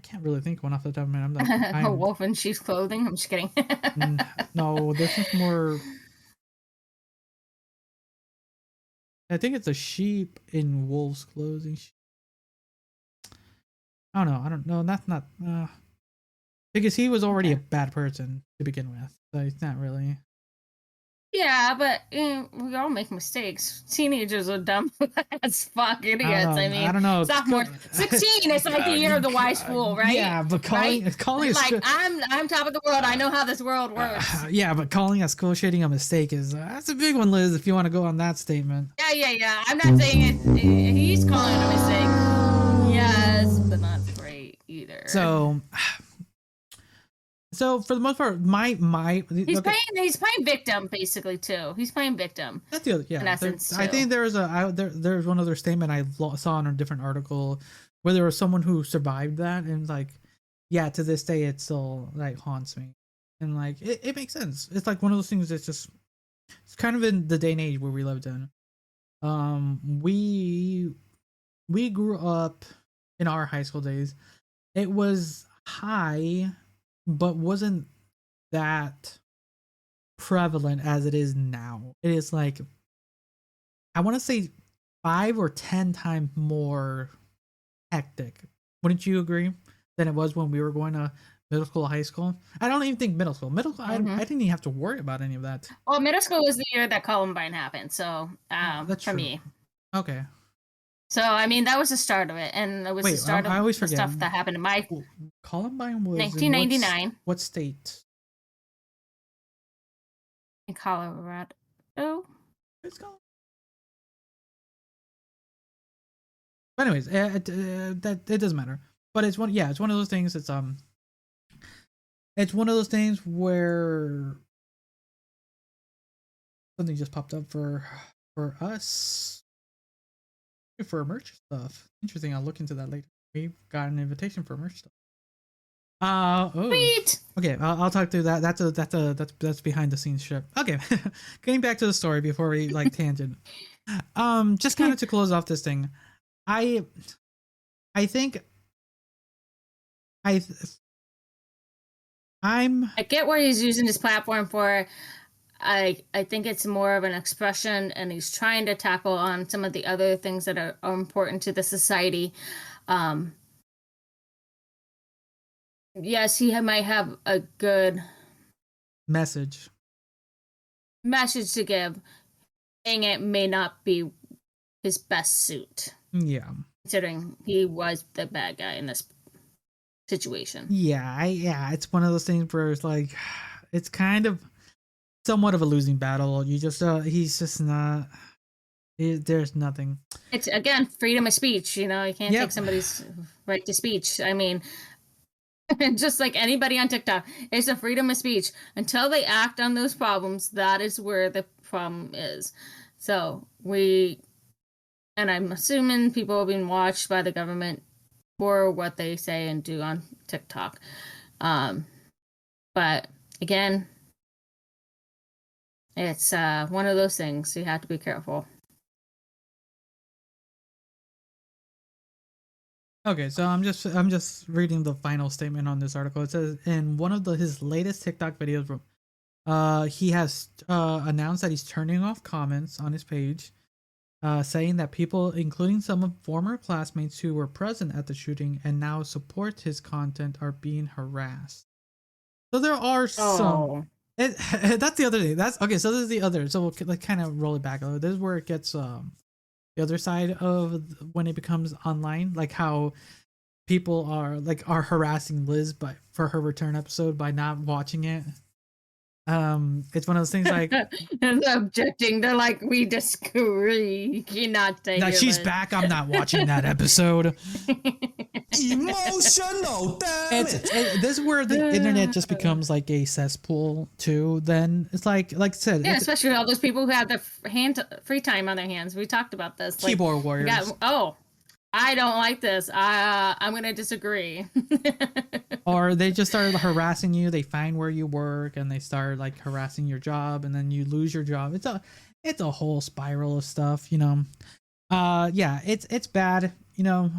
can't really think of one off the top of my head. I'm like, a wolf in sheep's clothing. I'm just kidding. No, this is more. I think it's a sheep in wolf's clothing. I don't know. That's not because he was already a bad person to begin with, so it's not really. Yeah, but we all make mistakes. Teenagers are dumb as fuck idiots. I mean, I don't know. Sophomore, 16. It's like the year of the wise fool, right? Yeah, but calling is like I'm top of the world. I know how this world works. Yeah, but calling a school shooting a mistake is that's a big one, Liz. If you want to go on that statement. Yeah. I'm not saying it. He's calling it a mistake. Yes, but not great either. So for the most part, he's playing victim basically too. He's playing victim. That's the other, yeah. In essence, I think there's one other statement I saw in a different article where there was someone who survived that and like, yeah, to this day it still like haunts me, and like it makes sense. It's like one of those things that's just, it's kind of in the day and age where we lived in. We grew up in our high school days. It was high but wasn't that prevalent as it is now. It is like, I want to say 5 or 10 times more hectic. Wouldn't you agree? Than it was when we were going to middle school, high school. I don't even think middle school. I didn't even have to worry about any of that. Well, middle school was the year that Columbine happened, so That's for true. me. Okay. So I mean, that was the start of it, and it was the start I always of the forget. stuff that happened in my Columbine was 1999. What state? In Colorado. It's called. But anyways, that it doesn't matter. But it's one of those things. It's one of those things where something just popped up for us for merch stuff. Interesting. I'll look into that later. We got an invitation for merch stuff. Sweet. Okay, I'll talk through that. That's behind the scenes shit. Okay, getting back to the story before we like tangent. Just kind of to close off this thing, I think I get what he's using his platform for. I think it's more of an expression, and he's trying to tackle on some of the other things that are important to the society. Yes, he might have a good message to give. Saying it may not be his best suit. Yeah. Considering he was the bad guy in this situation. Yeah, it's one of those things where it's like, it's kind of somewhat of a losing battle. You just he's just not. There's nothing. It's again freedom of speech. You know, you can't take somebody's right to speech. I mean, just like anybody on TikTok, it's a freedom of speech. Until they act on those problems, that is where the problem is. So and I'm assuming people are being watched by the government for what they say and do on TikTok. But again, it's one of those things. You have to be careful. Okay, so I'm just reading the final statement on this article. It says in one of his latest TikTok videos, he has announced that he's turning off comments on his page, saying that people, including some former classmates who were present at the shooting and now support his content, are being harassed. So there are some. That's the other thing. That's okay. So this is the other. So we'll like kind of roll it back a little. This is where it gets the other side of when it becomes online, like how people are harassing Liz for her return episode by not watching it. It's one of those things like objecting. They're like, we disagree. You cannot say like she's back. I'm not watching that episode. Emotional damage. This is where the internet just becomes like a cesspool too. Then it's like I said, yeah, especially all those people who have the free time on their hands. We talked about this. Keyboard warriors. I don't like this. I'm going to disagree. Or they just start harassing you. They find where you work and they start like harassing your job, and then you lose your job. It's a whole spiral of stuff, you know. Yeah, it's bad, you know.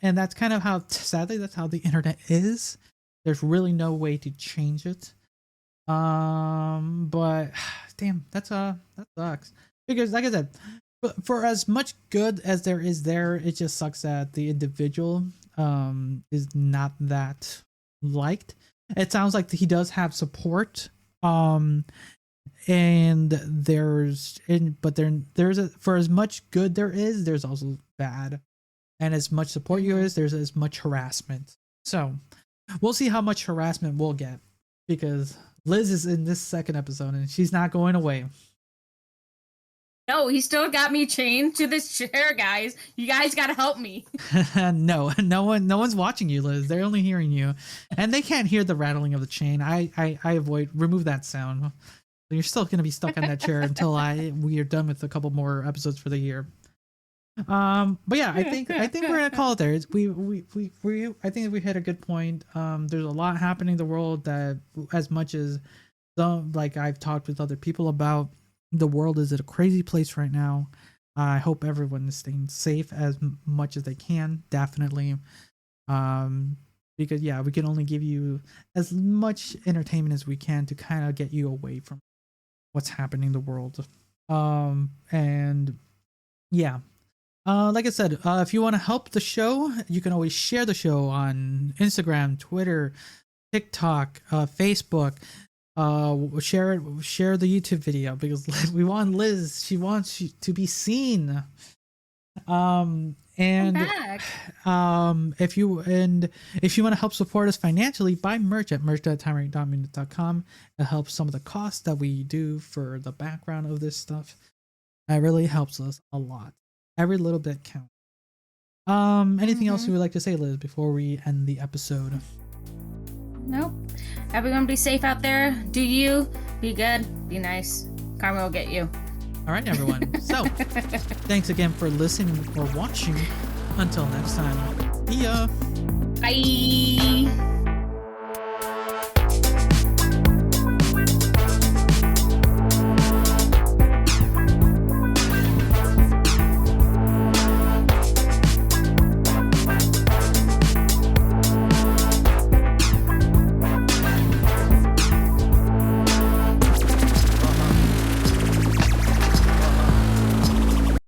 And that's kind of how, sadly, that's how the internet is. There's really no way to change it. But damn, that sucks. Because like I said, for as much good as there is there, it just sucks that the individual is not that liked. It sounds like he does have support. And there's for as much good there is, there's also bad. And as much support there's as much harassment. So we'll see how much harassment we'll get, because Liz is in this second episode and she's not going away. No, he still got me chained to this chair, guys. You guys gotta help me. No one's watching you, Liz. They're only hearing you, and they can't hear the rattling of the chain. I remove that sound. You're still gonna be stuck on that chair until we are done with a couple more episodes for the year. But yeah, I think we're gonna call it there. I think we hit a good point. There's a lot happening in the world that, as much as like I've talked with other people about, the world is at a crazy place right now. I hope everyone is staying safe as much as they can. Definitely. because yeah, we can only give you as much entertainment as we can to kind of get you away from what's happening in the world. And yeah, like I said, if you want to help the show, you can always share the show on Instagram, Twitter, TikTok, Facebook. Share the YouTube video, because we want Liz. She wants to be seen. And if you want to help support us financially, buy merch at merch.tyrant.dominus.com. It helps some of the costs that we do for the background of this stuff. It really helps us a lot. Every little bit counts. Anything else you would like to say, Liz, before we end the episode? Nope. Everyone be safe out there. Do you. Be good. Be nice. Karma will get you. All right, everyone. So, thanks again for listening or watching. Until next time. See ya. Bye.